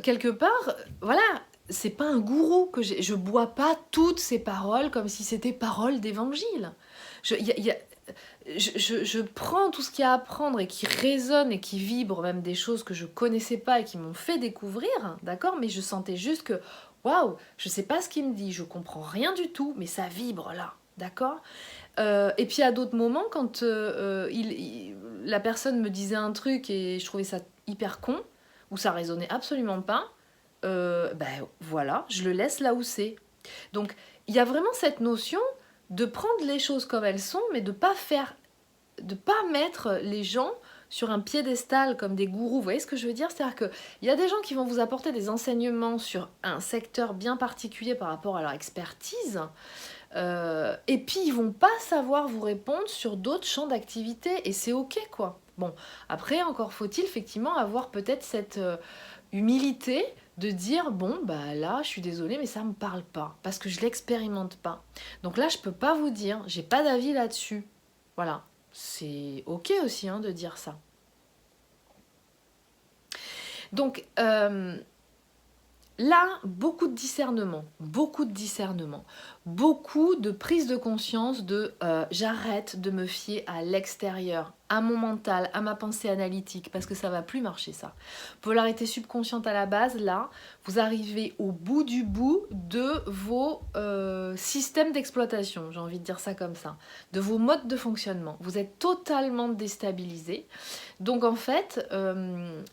quelque part, voilà, c'est pas un gourou que je bois pas toutes ces paroles comme si c'était paroles d'évangile. Je, y a- je prends tout ce qu'il y a à prendre et qui résonne et qui vibre, même des choses que je connaissais pas et qui m'ont fait découvrir, hein, d'accord? Mais je sentais juste que, waouh, je sais pas ce qu'il me dit, je comprends rien du tout, mais ça vibre là, d'accord? Et puis à d'autres moments, quand la personne me disait un truc et je trouvais ça hyper con, ou ça résonnait absolument pas, ben voilà, je le laisse là où c'est. Donc il y a vraiment cette notion de prendre les choses comme elles sont, mais de pas mettre les gens sur un piédestal comme des gourous. Vous voyez ce que je veux dire? C'est-à-dire qu'il y a des gens qui vont vous apporter des enseignements sur un secteur bien particulier par rapport à leur expertise, et puis ils vont pas savoir vous répondre sur d'autres champs d'activité, et c'est ok quoi. Bon, après encore faut-il effectivement avoir peut-être cette humilité de dire bon bah là je suis désolée mais ça me parle pas parce que je l'expérimente pas. Donc là je peux pas vous dire, j'ai pas d'avis là-dessus. Voilà, c'est ok aussi hein, de dire ça. Donc là, beaucoup de discernement, beaucoup de prise de conscience de j'arrête de me fier à l'extérieur, à mon mental, à ma pensée analytique, parce que ça va plus marcher ça. Polarité subconsciente à la base, là, vous arrivez au bout du bout de vos systèmes d'exploitation, j'ai envie de dire ça comme ça, de vos modes de fonctionnement. Vous êtes totalement déstabilisé. Donc en fait,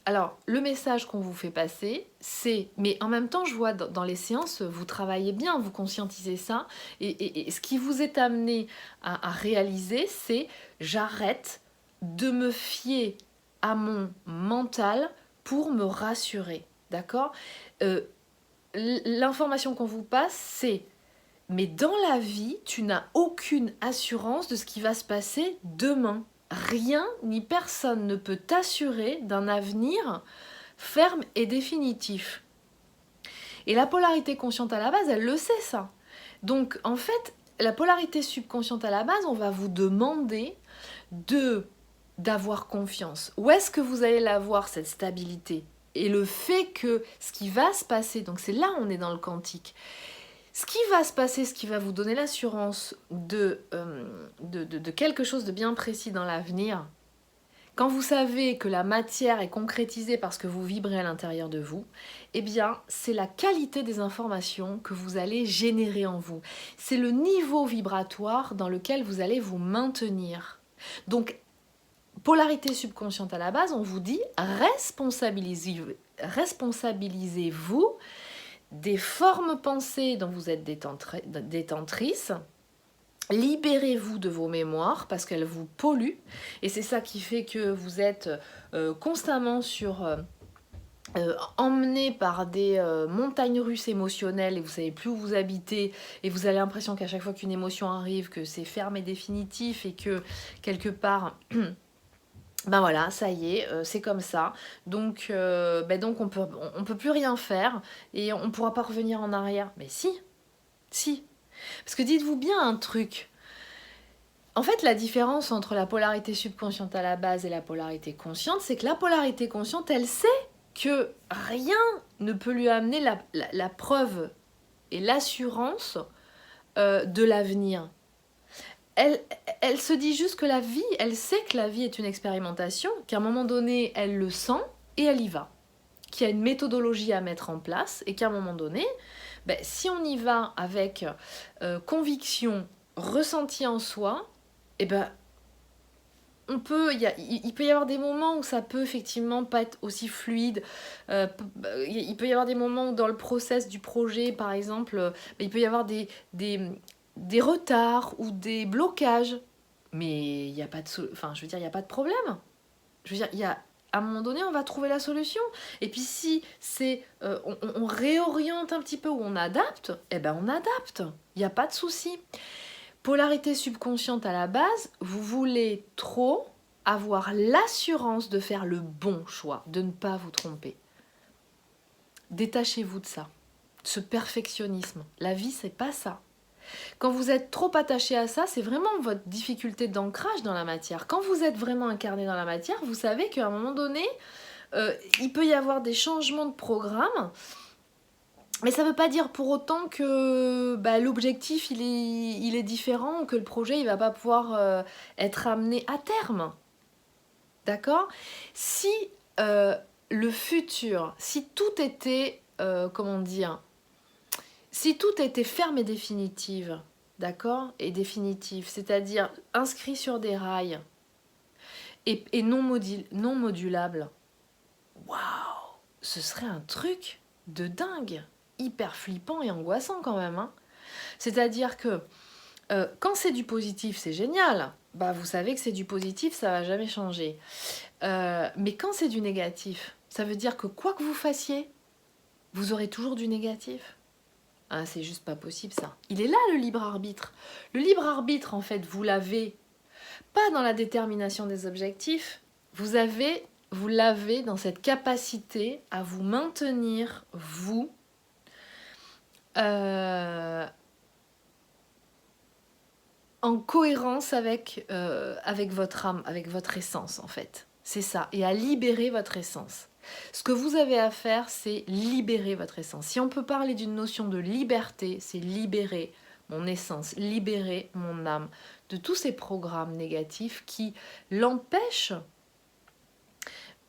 alors le message qu'on vous fait passer, c'est, mais en même temps je vois dans les séances, vous travaillez bien, vous conscientisez ça, et ce qui vous est amené à réaliser, c'est j'arrête de me fier à mon mental pour me rassurer, d'accord? L'information qu'on vous passe, c'est mais dans la vie, tu n'as aucune assurance de ce qui va se passer demain. Rien ni personne ne peut t'assurer d'un avenir ferme et définitif. Et la polarité consciente à la base, elle le sait ça. Donc en fait, la polarité subconsciente à la base, on va vous demander d'avoir confiance. Où est-ce que vous allez l'avoir, cette stabilité? Et le fait que ce qui va se passer, donc c'est là où on est dans le quantique, ce qui va se passer, ce qui va vous donner l'assurance de quelque chose de bien précis dans l'avenir, quand vous savez que la matière est concrétisée parce que vous vibrez à l'intérieur de vous, eh bien, c'est la qualité des informations que vous allez générer en vous. C'est le niveau vibratoire dans lequel vous allez vous maintenir. Donc, polarité subconsciente à la base, on vous dit responsabilisez-vous des formes pensées dont vous êtes détentrice. Libérez-vous de vos mémoires parce qu'elles vous polluent, et c'est ça qui fait que vous êtes constamment emmené par des montagnes russes émotionnelles et vous savez plus où vous habitez, et vous avez l'impression qu'à chaque fois qu'une émotion arrive, que c'est ferme et définitif, et que quelque part ben voilà, ça y est, c'est comme ça. Donc, donc on peut plus rien faire et on pourra pas revenir en arrière. Mais si. Parce que dites-vous bien un truc. En fait, la différence entre la polarité subconsciente à la base et la polarité consciente, c'est que la polarité consciente, elle sait que rien ne peut lui amener la preuve et l'assurance de l'avenir. Elle se dit juste que la vie, elle sait que la vie est une expérimentation, qu'à un moment donné, elle le sent et elle y va. Qu'il y a une méthodologie à mettre en place et qu'à un moment donné, si on y va avec conviction, ressenti en soi, il peut y avoir des moments où ça peut effectivement pas être aussi fluide. Il peut y avoir des moments où dans le process du projet, par exemple, il peut y avoir des retards ou des blocages. Mais il n'y a pas il y a pas de problème. Je veux dire, à un moment donné, on va trouver la solution. Et puis si on réoriente un petit peu ou on adapte, on adapte. Il n'y a pas de souci. Polarité subconsciente à la base, vous voulez trop avoir l'assurance de faire le bon choix, de ne pas vous tromper. Détachez-vous de ça, ce perfectionnisme. La vie, c'est pas ça. Quand vous êtes trop attaché à ça, c'est vraiment votre difficulté d'ancrage dans la matière. Quand vous êtes vraiment incarné dans la matière, vous savez qu'à un moment donné, il peut y avoir des changements de programme, mais ça ne veut pas dire pour autant que l'objectif il est différent, que le projet il va pas pouvoir être amené à terme. D'accord? Si le futur, si tout était, comment dire, si tout était ferme et définitive, d'accord? Et définitif, c'est-à-dire inscrit sur des rails et non modulable, waouh! Ce serait un truc de dingue, hyper flippant et angoissant quand même. Hein. C'est-à-dire que quand c'est du positif, c'est génial. Bah, vous savez que c'est du positif, ça va jamais changer. Mais quand c'est du négatif, ça veut dire que quoi que vous fassiez, vous aurez toujours du négatif. Ah, c'est juste pas possible ça. Il est là le libre arbitre. Le libre arbitre, en fait, vous l'avez pas dans la détermination des objectifs, vous l'avez dans cette capacité à vous maintenir, vous, en cohérence avec votre âme, avec votre essence en fait. C'est ça, et à libérer votre essence. Ce que vous avez à faire, c'est libérer votre essence. Si on peut parler d'une notion de liberté, c'est libérer mon essence, libérer mon âme de tous ces programmes négatifs qui l'empêchent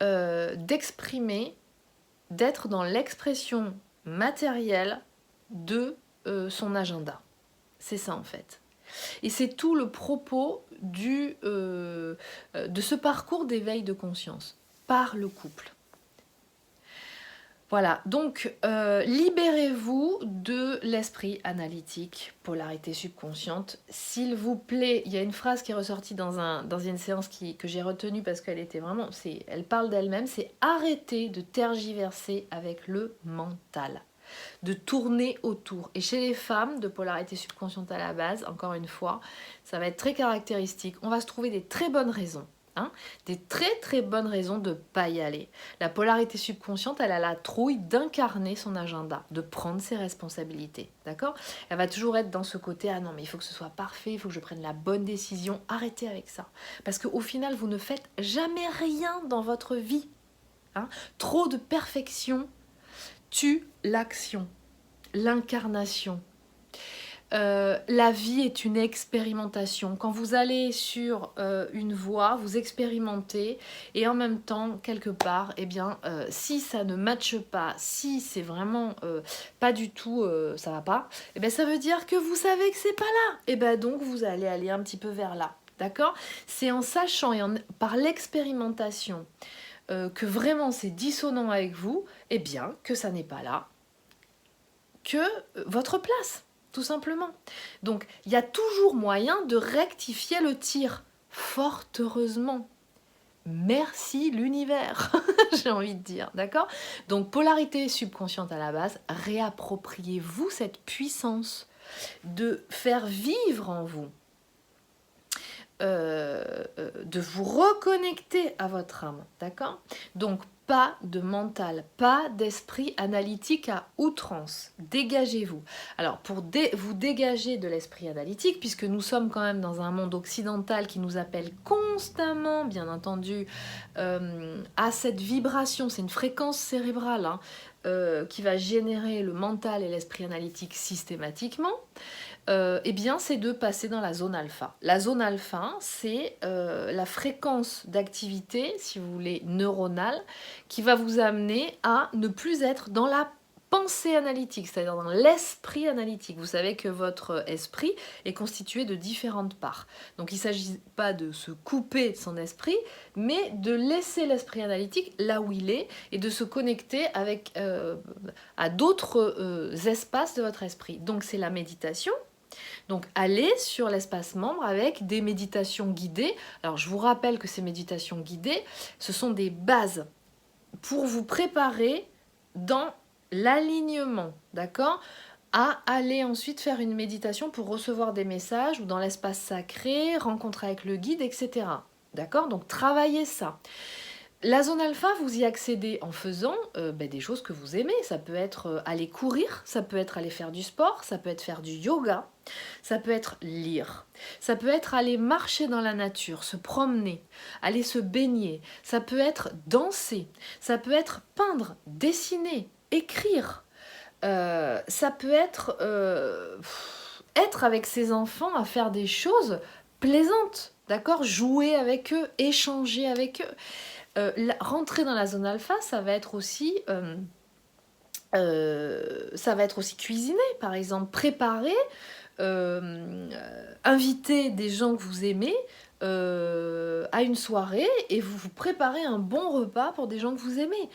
d'exprimer, d'être dans l'expression matérielle de son agenda. C'est ça en fait. Et c'est tout le propos de ce parcours d'éveil de conscience par le couple. Voilà, donc libérez-vous de l'esprit analytique, polarité subconsciente. S'il vous plaît, il y a une phrase qui est ressortie dans une séance que j'ai retenue parce qu'elle était vraiment, elle parle d'elle-même, c'est arrêter de tergiverser avec le mental, de tourner autour. Et chez les femmes de polarité subconsciente à la base, encore une fois, ça va être très caractéristique. On va se trouver des très bonnes raisons. Des très très bonnes raisons de ne pas y aller. La polarité subconsciente, elle a la trouille d'incarner son agenda, de prendre ses responsabilités, d'accord? Elle va toujours être dans ce côté, ah non mais il faut que ce soit parfait, il faut que je prenne la bonne décision, arrêtez avec ça. Parce qu'au final, vous ne faites jamais rien dans votre vie. Trop de perfection tue l'action, l'incarnation. La vie est une expérimentation. Quand vous allez sur une voie, vous expérimentez et en même temps, quelque part, eh bien, si ça ne matche pas, si c'est vraiment pas du tout, ça va pas, eh bien, ça veut dire que vous savez que c'est pas là. Et bien donc, vous allez aller un petit peu vers là. D'accord? C'est en sachant et par l'expérimentation que vraiment c'est dissonant avec vous, eh bien, que ça n'est pas là, que votre place. Tout simplement. Donc, il y a toujours moyen de rectifier le tir. Fort heureusement. Merci l'univers, j'ai envie de dire, d'accord? Donc, polarité subconsciente à la base, réappropriez-vous cette puissance de faire vivre en vous, de vous reconnecter à votre âme, d'accord? Donc, pas de mental, pas d'esprit analytique à outrance. Dégagez-vous. Alors, pour vous dégager de l'esprit analytique, puisque nous sommes quand même dans un monde occidental qui nous appelle constamment, bien entendu, à cette vibration, c'est une fréquence cérébrale qui va générer le mental et l'esprit analytique systématiquement, eh bien, c'est de passer dans la zone alpha. La zone alpha, c'est la fréquence d'activité, si vous voulez, neuronale, qui va vous amener à ne plus être dans la pensée analytique, c'est-à-dire dans l'esprit analytique. Vous savez que votre esprit est constitué de différentes parts. Donc il ne s'agit pas de se couper de son esprit, mais de laisser l'esprit analytique là où il est et de se connecter avec, à d'autres espaces de votre esprit. Donc c'est la méditation. Donc allez sur l'espace membre avec des méditations guidées. Alors je vous rappelle que ces méditations guidées, ce sont des bases pour vous préparer dans l'alignement, d'accord? à aller ensuite faire une méditation pour recevoir des messages ou dans l'espace sacré, rencontre avec le guide, etc. D'accord? Donc travaillez ça. La zone alpha, vous y accédez en faisant des choses que vous aimez. Ça peut être aller courir, ça peut être aller faire du sport, ça peut être faire du yoga, ça peut être lire, ça peut être aller marcher dans la nature, se promener, aller se baigner, ça peut être danser, ça peut être peindre, dessiner, écrire, ça peut être être avec ses enfants à faire des choses plaisantes, d'accord? Jouer avec eux, échanger avec eux. Rentrer dans la zone alpha, ça va être aussi cuisiner, par exemple, préparer, inviter des gens que vous aimez à une soirée et vous préparez un bon repas pour des gens que vous aimez.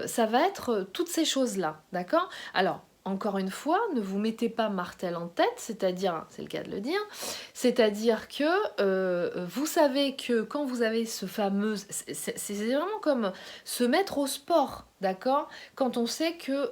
Ça va être toutes ces choses-là, d'accord? Alors, encore une fois, ne vous mettez pas martel en tête, c'est-à-dire, c'est le cas de le dire, c'est-à-dire que vous savez que quand vous avez ce fameux... C'est vraiment comme se mettre au sport, d'accord? Quand on sait que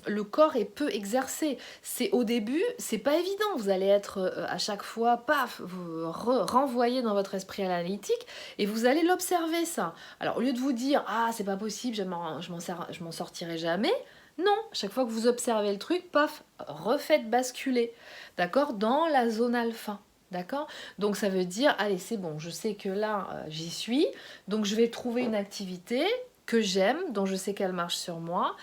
le corps est peu exercé. C'est au début, c'est pas évident, vous allez être à chaque fois, paf, renvoyé dans votre esprit analytique et vous allez l'observer ça. Alors au lieu de vous dire, ah c'est pas possible, je m'en sortirai jamais, non, chaque fois que vous observez le truc, paf, refaites basculer, d'accord, dans la zone alpha. D'accord? Donc ça veut dire, allez, c'est bon, je sais que là, j'y suis, donc je vais trouver une activité que j'aime, dont je sais qu'elle marche sur moi,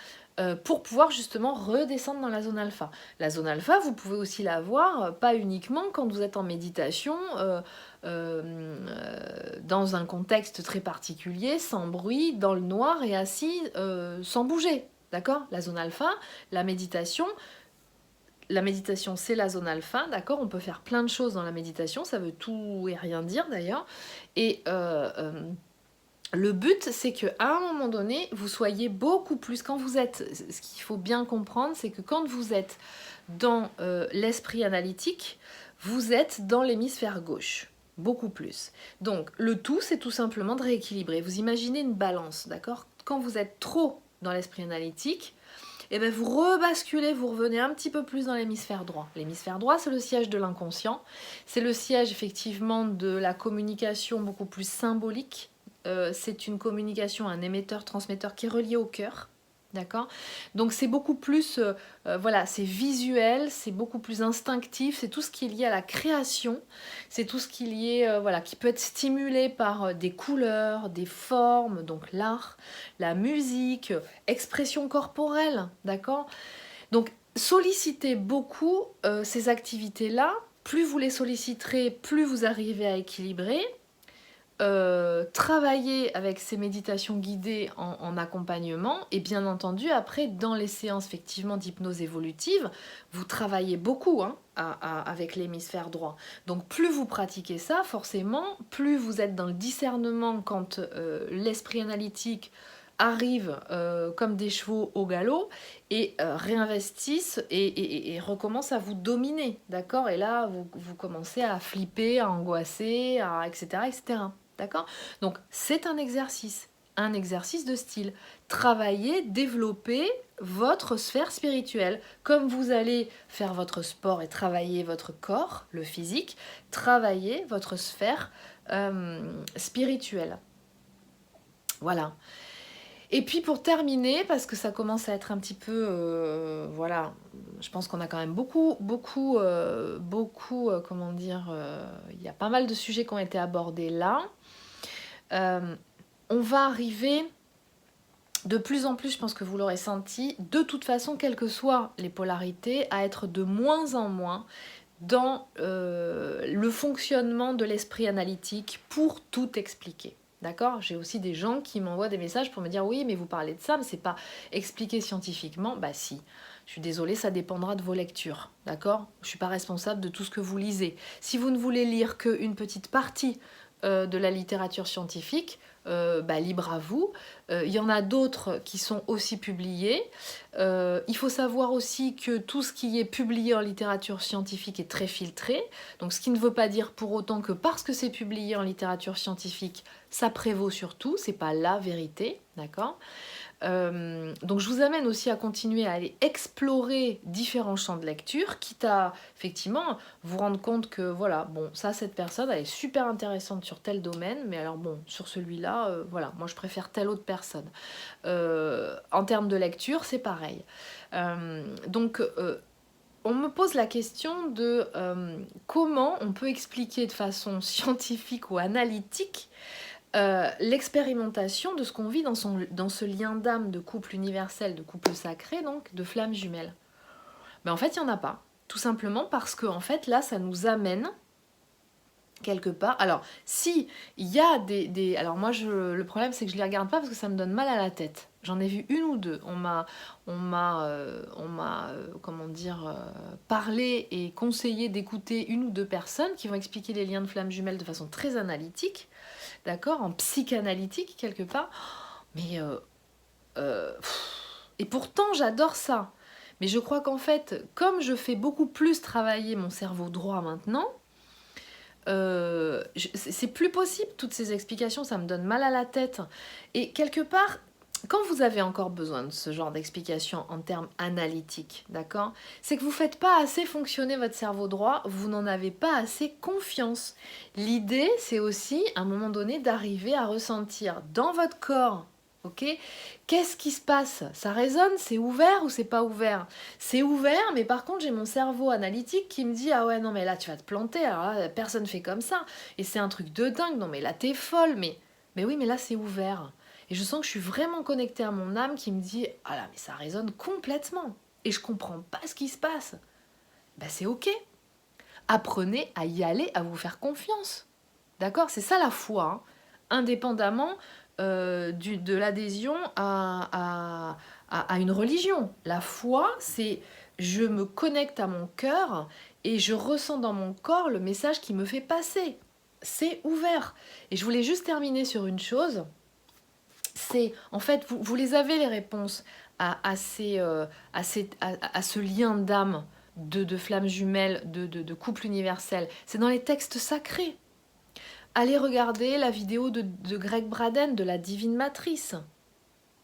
pour pouvoir justement redescendre dans la zone alpha. La zone alpha, vous pouvez aussi la voir, pas uniquement quand vous êtes en méditation, dans un contexte très particulier, sans bruit, dans le noir et assis, sans bouger. D'accord? La zone alpha, la méditation, c'est la zone alpha, d'accord? On peut faire plein de choses dans la méditation, ça veut tout et rien dire d'ailleurs. Et le but, c'est qu'à un moment donné, vous soyez beaucoup plus... Quand vous êtes... Ce qu'il faut bien comprendre, c'est que quand vous êtes dans l'esprit analytique, vous êtes dans l'hémisphère gauche. Beaucoup plus. Donc, le tout, c'est tout simplement de rééquilibrer. Vous imaginez une balance, d'accord? Quand vous êtes trop dans l'esprit analytique, et bien vous rebasculez, vous revenez un petit peu plus dans l'hémisphère droit. L'hémisphère droit, c'est le siège de l'inconscient. C'est le siège, effectivement, de la communication beaucoup plus symbolique. C'est une communication, un émetteur-transmetteur qui est relié au cœur. D'accord? Donc c'est beaucoup plus, voilà, c'est visuel, c'est beaucoup plus instinctif, c'est tout ce qui est lié à la création, c'est tout ce qui est lié, voilà, qui peut être stimulé par des couleurs, des formes, donc l'art, la musique, expression corporelle, d'accord? Donc sollicitez beaucoup ces activités-là, plus vous les solliciterez, plus vous arrivez à équilibrer. Travailler avec ces méditations guidées en accompagnement et bien entendu après dans les séances effectivement d'hypnose évolutive vous travaillez beaucoup avec l'hémisphère droit, donc plus vous pratiquez ça forcément, plus vous êtes dans le discernement quand l'esprit analytique arrive comme des chevaux au galop et réinvestissent et recommencent à vous dominer, d'accord? Et là vous commencez à flipper, à angoisser, etc., etc. D'accord? Donc, c'est un exercice de style. Travaillez, développez votre sphère spirituelle. Comme vous allez faire votre sport et travailler votre corps, le physique, travaillez votre sphère spirituelle. Voilà. Et puis pour terminer, parce que ça commence à être un petit peu, voilà, je pense qu'on a quand même beaucoup, comment dire, il y a pas mal de sujets qui ont été abordés là. On va arriver de plus en plus, je pense que vous l'aurez senti, de toute façon, quelles que soient les polarités, à être de moins en moins dans le fonctionnement de l'esprit analytique pour tout expliquer. D'accord? J'ai aussi des gens qui m'envoient des messages pour me dire oui, mais vous parlez de ça, mais c'est pas expliqué scientifiquement. Bah si, je suis désolée, ça dépendra de vos lectures. D'accord? Je suis pas responsable de tout ce que vous lisez. Si vous ne voulez lire qu'une petite partie de la littérature scientifique, libre à vous. Il y en a d'autres qui sont aussi publiés. Il faut savoir aussi que tout ce qui est publié en littérature scientifique est très filtré. Donc ce qui ne veut pas dire pour autant que parce que c'est publié en littérature scientifique, ça prévaut surtout, c'est pas la vérité, d'accord? Donc je vous amène aussi à continuer à aller explorer différents champs de lecture, quitte à effectivement vous rendre compte que voilà, bon, ça, cette personne, elle est super intéressante sur tel domaine, mais alors bon, sur celui-là, voilà, moi je préfère telle autre personne. En termes de lecture, c'est pareil. Donc on me pose la question de comment on peut expliquer de façon scientifique ou analytique l'expérimentation de ce qu'on vit dans ce lien d'âme de couple universel, de couple sacré, donc de flammes jumelles. Mais en fait, il n'y en a pas. Tout simplement parce que en fait, là, ça nous amène quelque part. Alors, si il y a alors moi, le problème, c'est que je ne les regarde pas parce que ça me donne mal à la tête. J'en ai vu une ou deux. Comment dire, parlé et conseillé d'écouter une ou deux personnes qui vont expliquer les liens de flammes jumelles de façon très analytique, d'accord, en psychanalytique quelque part. Mais et pourtant, j'adore ça. Mais je crois qu'en fait, comme je fais beaucoup plus travailler mon cerveau droit maintenant, c'est plus possible, toutes ces explications, ça me donne mal à la tête. Et quelque part, quand vous avez encore besoin de ce genre d'explications en termes analytiques, d'accord, c'est que vous ne faites pas assez fonctionner votre cerveau droit, vous n'en avez pas assez confiance. L'idée, c'est aussi, à un moment donné, d'arriver à ressentir dans votre corps, ok, qu'est-ce qui se passe? Ça résonne? C'est ouvert ou c'est pas ouvert? C'est ouvert, mais par contre, j'ai mon cerveau analytique qui me dit « Ah ouais, non, mais là, tu vas te planter, alors là, personne fait comme ça. Et c'est un truc de dingue, non, mais là, t'es folle. » Mais oui, mais là, c'est ouvert. Et je sens que je suis vraiment connectée à mon âme qui me dit « Ah là, mais ça résonne complètement. Et je comprends pas ce qui se passe. » Ben, c'est ok. Apprenez à y aller, à vous faire confiance. D'accord? C'est ça la foi, hein. Indépendamment de l'adhésion à une religion. La foi, c'est je me connecte à mon cœur et je ressens dans mon corps le message qui me fait passer. C'est ouvert. Et je voulais juste terminer sur une chose. C'est, en fait, vous les avez les réponses à ce lien d'âme, de flammes jumelles, de couple universel. C'est dans les textes sacrés. Allez regarder la vidéo de Greg Braden de la Divine Matrice.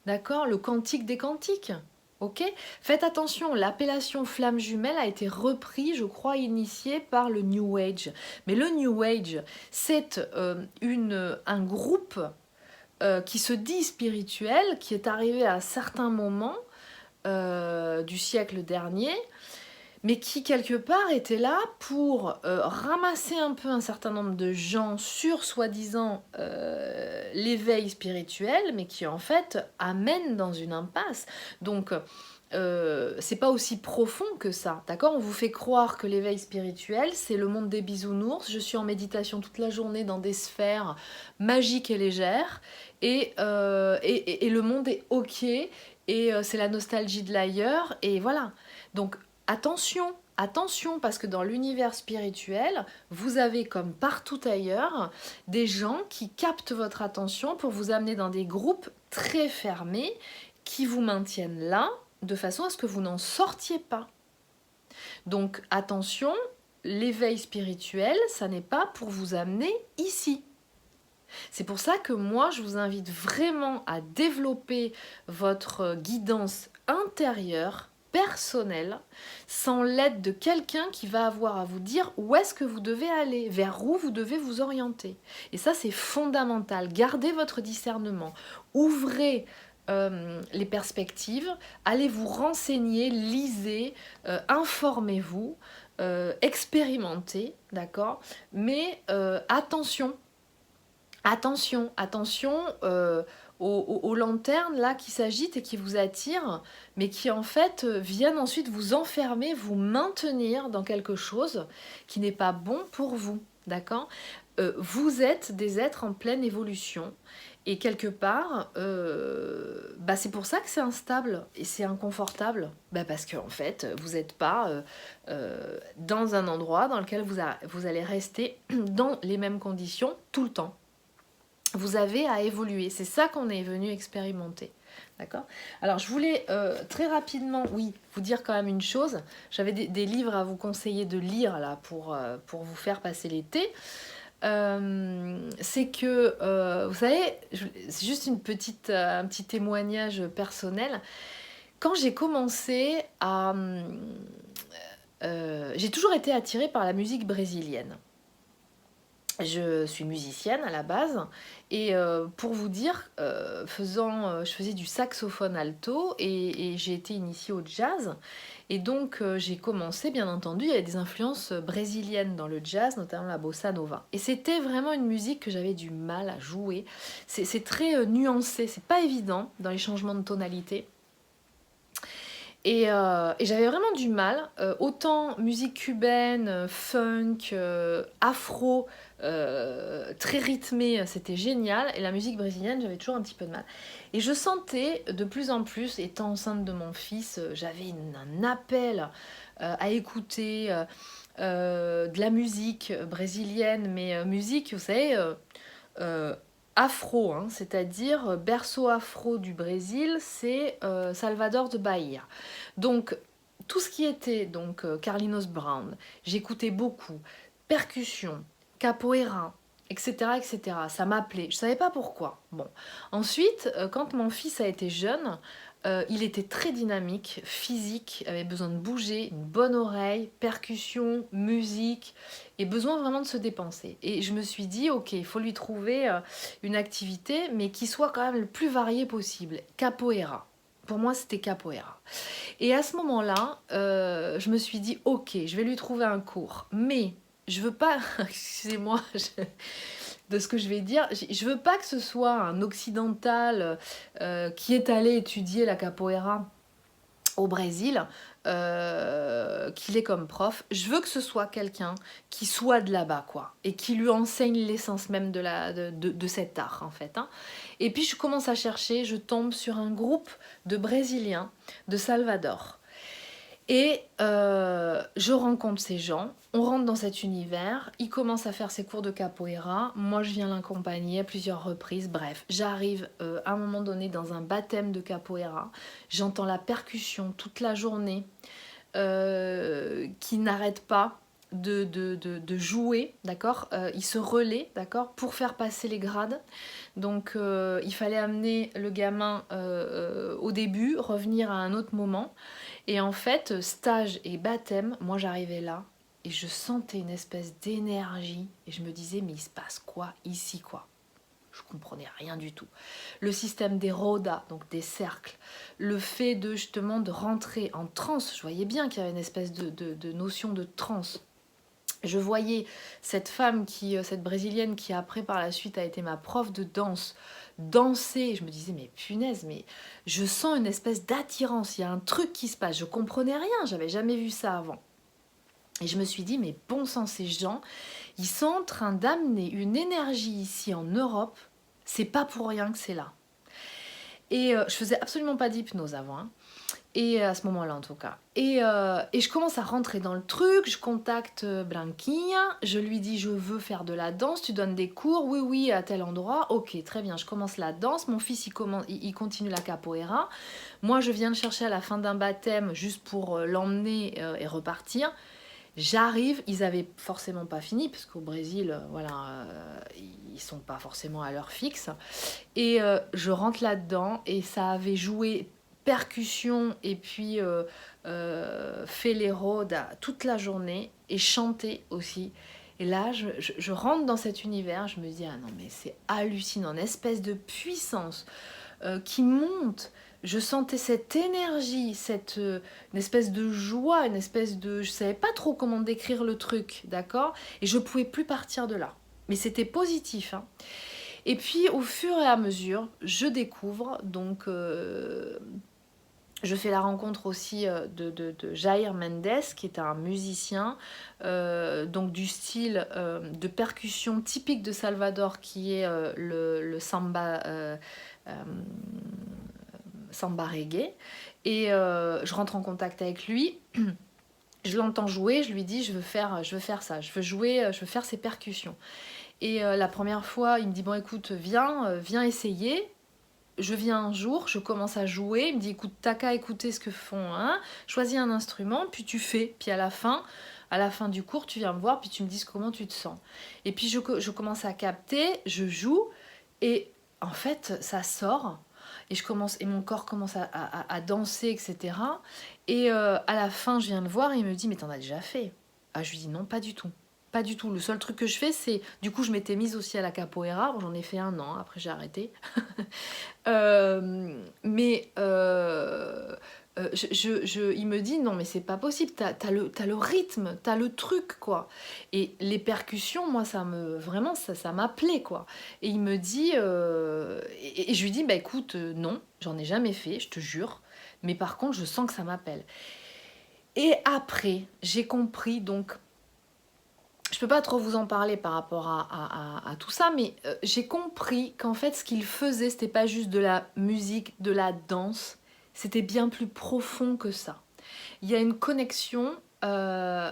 D'accord? Le cantique des cantiques. Ok? Faites attention, l'appellation flamme jumelle a été repris, je crois, initiée par le New Age. Mais le New Age, c'est un groupe qui se dit spirituel, qui est arrivé à certains moments du siècle dernier, mais qui quelque part était là pour ramasser un peu un certain nombre de gens sur soi-disant l'éveil spirituel, mais qui en fait amène dans une impasse. Donc c'est pas aussi profond que ça, d'accord? On vous fait croire que l'éveil spirituel, c'est le monde des bisounours, je suis en méditation toute la journée dans des sphères magiques et légères, et le monde est ok, et c'est la nostalgie de l'ailleurs, et voilà. Donc attention, attention, parce que dans l'univers spirituel, vous avez, comme partout ailleurs, des gens qui captent votre attention pour vous amener dans des groupes très fermés qui vous maintiennent là, de façon à ce que vous n'en sortiez pas. Donc attention, l'éveil spirituel, ça n'est pas pour vous amener ici. C'est pour ça que moi, je vous invite vraiment à développer votre guidance intérieure, personnelle, sans l'aide de quelqu'un qui va avoir à vous dire où est-ce que vous devez aller, vers où vous devez vous orienter. Et ça, c'est fondamental. Gardez votre discernement. Ouvrez les perspectives, allez vous renseigner, lisez, informez-vous, expérimentez, d'accord? Mais attention, attention, attention aux lanternes là qui s'agitent et qui vous attirent, mais qui en fait viennent ensuite vous enfermer, vous maintenir dans quelque chose qui n'est pas bon pour vous, d'accord? Vous êtes des êtres en pleine évolution. Et quelque part, c'est pour ça que c'est instable et c'est inconfortable. Parce qu'en fait, vous n'êtes pas dans un endroit dans lequel vous allez rester dans les mêmes conditions tout le temps. Vous avez à évoluer. C'est ça qu'on est venu expérimenter. D'accord? Alors, je voulais très rapidement, vous dire quand même une chose. J'avais des livres à vous conseiller de lire là pour vous faire passer l'été. c'est que, vous savez, c'est juste un petit témoignage personnel. Quand j'ai commencé à... j'ai toujours été attirée par la musique brésilienne. Je suis musicienne à la base et pour vous dire, je faisais du saxophone alto et j'ai été initiée au jazz. Et donc j'ai commencé, bien entendu, il y avait des influences brésiliennes dans le jazz, notamment la bossa nova. Et c'était vraiment une musique que j'avais du mal à jouer. C'est très nuancé, c'est pas évident dans les changements de tonalité. Et j'avais vraiment du mal, autant musique cubaine, funk, afro, très rythmée, c'était génial. Et la musique brésilienne, j'avais toujours un petit peu de mal. Et je sentais de plus en plus, étant enceinte de mon fils, j'avais un appel à écouter de la musique brésilienne, mais musique, vous savez, euh, afro, hein, c'est-à-dire berceau afro du Brésil, c'est Salvador de Bahia. Donc tout ce qui était donc Carlinhos Brown, j'écoutais beaucoup, percussion, capoeira, etc., etc. Ça m'appelait, je savais pas pourquoi. Bon, ensuite, quand mon fils a été jeune, il était très dynamique, physique, avait besoin de bouger, une bonne oreille, percussion, musique, et besoin vraiment de se dépenser. Et je me suis dit, ok, il faut lui trouver une activité, mais qui soit quand même le plus variée possible. Capoeira. Pour moi, c'était capoeira. Et à ce moment-là, je me suis dit, ok, je vais lui trouver un cours. Mais je veux pas, excusez-moi de ce que je vais dire, je veux pas que ce soit un occidental qui est allé étudier la capoeira au Brésil, qu'il est comme prof. Je veux que ce soit quelqu'un qui soit de là-bas, quoi, et qui lui enseigne l'essence même de cet art, en fait. Hein. Et puis je commence à chercher, je tombe sur un groupe de Brésiliens de Salvador. Et je rencontre ces gens, on rentre dans cet univers, il commence à faire ses cours de capoeira, moi je viens l'accompagner à plusieurs reprises, bref, j'arrive à un moment donné dans un baptême de capoeira, j'entends la percussion toute la journée qui n'arrête pas de jouer, d'accord, il se relaie, d'accord, pour faire passer les grades. Donc il fallait amener le gamin au début, revenir à un autre moment. Et en fait, stage et baptême, moi j'arrivais là et je sentais une espèce d'énergie et je me disais mais il se passe quoi ici quoi. Je comprenais rien du tout. Le système des rodas, donc des cercles, le fait de justement de rentrer en transe, je voyais bien qu'il y avait une espèce de notion de transe. Je voyais cette femme, cette brésilienne qui après par la suite a été ma prof de danse, danser. Je me disais mais punaise, mais je sens une espèce d'attirance, il y a un truc qui se passe. Je comprenais rien, j'avais jamais vu ça avant. Et je me suis dit mais bon sang, ces gens, ils sont en train d'amener une énergie ici en Europe, c'est pas pour rien que c'est là. Et je faisais absolument pas d'hypnose avant, hein. Et à ce moment-là en tout cas. Et je commence à rentrer dans le truc, je contacte Branquinha, je lui dis je veux faire de la danse, tu donnes des cours, oui oui à tel endroit, ok très bien, je commence la danse, mon fils il continue la capoeira, moi je viens le chercher à la fin d'un baptême juste pour l'emmener et repartir. J'arrive, ils avaient forcément pas fini, parce qu'au Brésil, voilà, ils sont pas forcément à l'heure fixe. Et je rentre là-dedans, et ça avait joué percussion et puis fait les rôdes toute la journée, et chanté aussi. Et là, je rentre dans cet univers, je me dis, ah non, mais c'est hallucinant, une espèce de puissance qui monte. Je sentais cette énergie, une espèce de joie, une espèce de... Je savais pas trop comment décrire le truc, d'accord. Et je pouvais plus partir de là. Mais c'était positif, hein. Et puis, au fur et à mesure, je découvre, donc... je fais la rencontre aussi de Jair Mendes, qui est un musicien, donc du style de percussion typique de Salvador, qui est le samba... samba reggae, et je rentre en contact avec lui, je l'entends jouer, je lui dis je veux faire ça, je veux jouer, je veux faire ces percussions. Et la première fois, il me dit bon écoute, viens essayer. Je viens un jour, je commence à jouer, il me dit écoute, t'as qu'à écouter ce que font, hein, choisis un instrument, puis tu fais, puis à la fin, à la fin du cours, tu viens me voir, puis tu me dis comment tu te sens. Et puis je commence à capter, je joue, et en fait, ça sort, et mon corps commence à danser, etc. Et à la fin, je viens le voir, et il me dit, mais t'en as déjà fait? Ah, je lui dis, non, pas du tout. Pas du tout. Le seul truc que je fais, c'est... Du coup, je m'étais mise aussi à la capoeira. Bon, j'en ai fait 1 an, après j'ai arrêté. Mais il me dit, non, mais c'est pas possible, t'as le rythme, t'as le truc, quoi. Et les percussions, moi, vraiment, ça m'appelait, quoi. Et il me dit, et je lui dis, bah écoute, non, j'en ai jamais fait, je te jure. Mais par contre, je sens que ça m'appelle. Et après, j'ai compris, donc, je peux pas trop vous en parler par rapport à tout ça, mais j'ai compris qu'en fait, ce qu'il faisait, c'était pas juste de la musique, de la danse, c'était bien plus profond que ça. Il y a une connexion à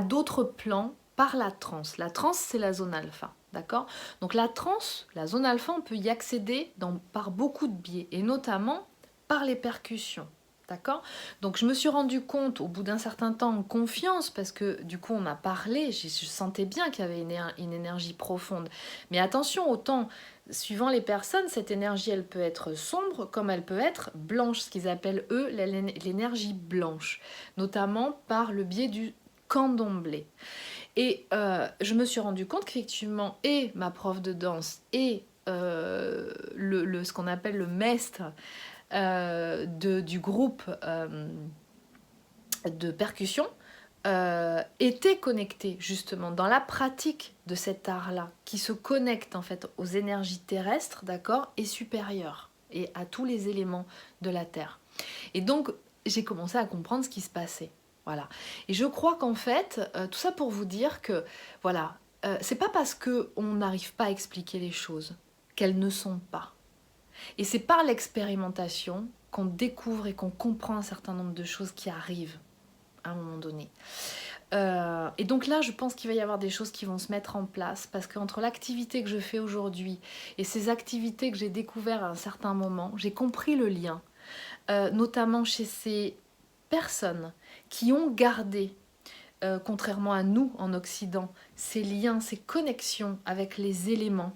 d'autres plans par la transe. La transe, c'est la zone alpha, d'accord? Donc la transe, la zone alpha, on peut y accéder par beaucoup de biais, et notamment par les percussions. D'accord? Donc je me suis rendu compte au bout d'un certain temps en confiance, parce que du coup on m'a parlé, je sentais bien qu'il y avait une énergie profonde. Mais attention, autant suivant les personnes, cette énergie elle peut être sombre comme elle peut être blanche, ce qu'ils appellent eux l'énergie blanche, notamment par le biais du candomblé. Et je me suis rendu compte qu'effectivement, et ma prof de danse et ce qu'on appelle le maître du groupe de percussion étaient connectés justement dans la pratique de cet art-là, qui se connecte en fait aux énergies terrestres, d'accord, et supérieures, et à tous les éléments de la Terre. Et donc, j'ai commencé à comprendre ce qui se passait. Voilà. Et je crois qu'en fait, tout ça pour vous dire que, voilà, c'est pas parce qu'on n'arrive pas à expliquer les choses qu'elles ne sont pas. Et c'est par l'expérimentation qu'on découvre et qu'on comprend un certain nombre de choses qui arrivent à un moment donné. Et donc là, je pense qu'il va y avoir des choses qui vont se mettre en place, parce qu'entre l'activité que je fais aujourd'hui et ces activités que j'ai découvertes à un certain moment, j'ai compris le lien, notamment chez ces personnes qui ont gardé, contrairement à nous en Occident, ces liens, ces connexions avec les éléments,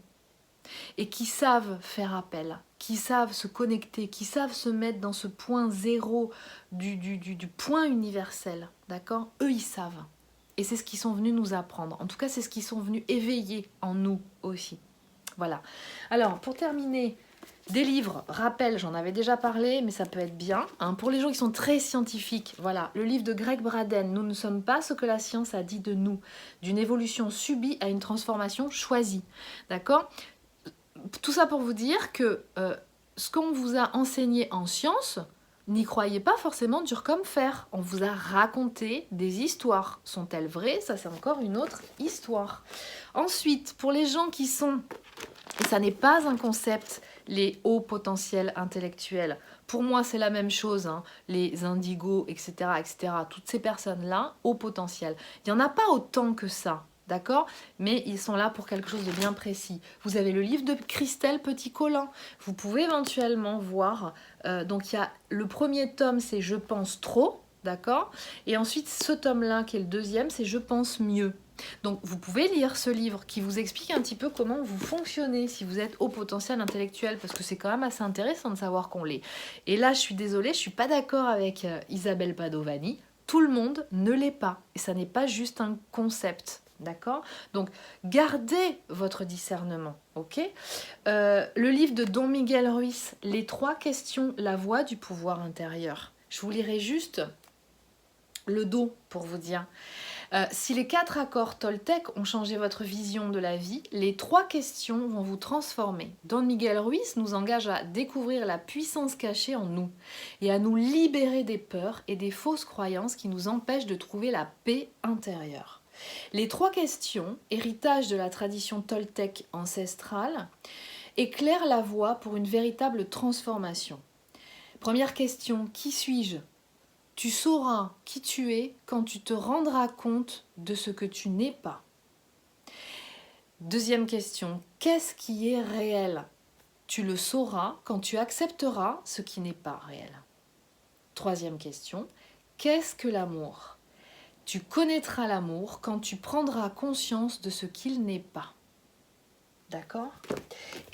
et qui savent faire appel, qui savent se connecter, qui savent se mettre dans ce point zéro du point universel, d'accord? Eux, ils savent. Et c'est ce qu'ils sont venus nous apprendre. En tout cas, c'est ce qu'ils sont venus éveiller en nous aussi. Voilà. Alors, pour terminer, des livres, rappel, j'en avais déjà parlé, mais ça peut être bien. Hein, pour les gens qui sont très scientifiques, voilà, le livre de Greg Braden, Nous ne sommes pas ce que la science a dit de nous, d'une évolution subie à une transformation choisie. D'accord? Tout ça pour vous dire que ce qu'on vous a enseigné en sciences, n'y croyez pas forcément dur comme fer. On vous a raconté des histoires. Sont-elles vraies? Ça, c'est encore une autre histoire. Ensuite, pour les gens qui sont... Et ça n'est pas un concept, les hauts potentiels intellectuels. Pour moi, c'est la même chose, hein, les indigos, etc., etc. Toutes ces personnes-là, hauts potentiels. Il n'y en a pas autant que ça. D'accord? Mais ils sont là pour quelque chose de bien précis. Vous avez le livre de Christelle Petit-Colin. Vous pouvez éventuellement voir. Donc, il y a le premier tome, c'est Je pense trop. D'accord? Et ensuite, ce tome-là, qui est le deuxième, c'est Je pense mieux. Donc, vous pouvez lire ce livre qui vous explique un petit peu comment vous fonctionnez si vous êtes au potentiel intellectuel, parce que c'est quand même assez intéressant de savoir qu'on l'est. Et là, je suis désolée, je suis pas d'accord avec Isabelle Padovani. Tout le monde ne l'est pas. Et ça n'est pas juste un concept. D'accord? Donc, gardez votre discernement, ok? Le livre de Don Miguel Ruiz, Les 3 questions, la voie du pouvoir intérieur. Je vous lirai juste le dos pour vous dire. Si les 4 accords Toltec ont changé votre vision de la vie, les 3 questions vont vous transformer. Don Miguel Ruiz nous engage à découvrir la puissance cachée en nous et à nous libérer des peurs et des fausses croyances qui nous empêchent de trouver la paix intérieure. Les 3 questions, héritage de la tradition Toltec ancestrale, éclairent la voie pour une véritable transformation. Première question, qui suis-je ? Tu sauras qui tu es quand tu te rendras compte de ce que tu n'es pas. Deuxième question, qu'est-ce qui est réel ? Tu le sauras quand tu accepteras ce qui n'est pas réel. Troisième question, qu'est-ce que l'amour ? Tu connaîtras l'amour quand tu prendras conscience de ce qu'il n'est pas. D'accord?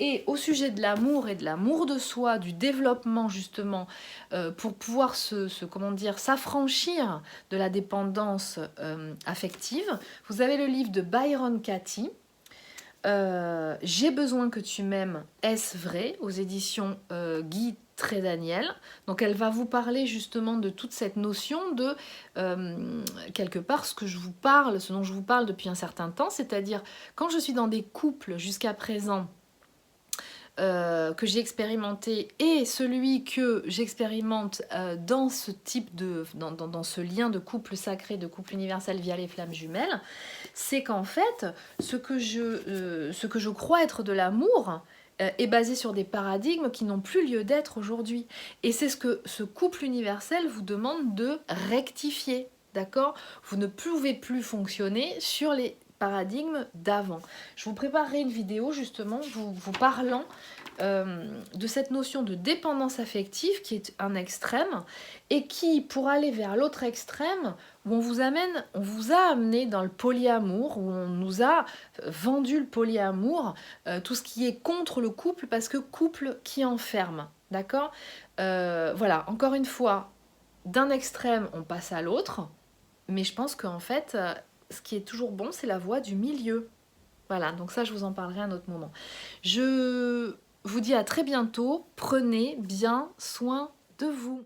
Et au sujet de l'amour et de l'amour de soi, du développement justement, pour pouvoir comment dire, s'affranchir de la dépendance affective, vous avez le livre de Byron Katie, J'ai besoin que tu m'aimes, est-ce vrai, aux éditions Guy Trédaniel. Donc elle va vous parler justement de toute cette notion de quelque part ce dont je vous parle depuis un certain temps, c'est-à-dire quand je suis dans des couples jusqu'à présent que j'ai expérimenté et celui que j'expérimente dans ce type de dans ce lien de couple sacré, de couple universel via les flammes jumelles, c'est qu'en fait ce que je crois être de l'amour est basé sur des paradigmes qui n'ont plus lieu d'être aujourd'hui. Et c'est ce que ce couple universel vous demande de rectifier. D'accord? Vous ne pouvez plus fonctionner sur les paradigmes d'avant. Je vous préparerai une vidéo justement vous parlant de cette notion de dépendance affective qui est un extrême et qui, pour aller vers l'autre extrême, où on vous a amené dans le polyamour, où on nous a vendu le polyamour, tout ce qui est contre le couple, parce que couple qui enferme, d'accord? Voilà, encore une fois, d'un extrême, on passe à l'autre, mais je pense qu'en fait, ce qui est toujours bon, c'est la voie du milieu. Voilà, donc ça, je vous en parlerai à un autre moment. Je vous dis à très bientôt. Prenez bien soin de vous.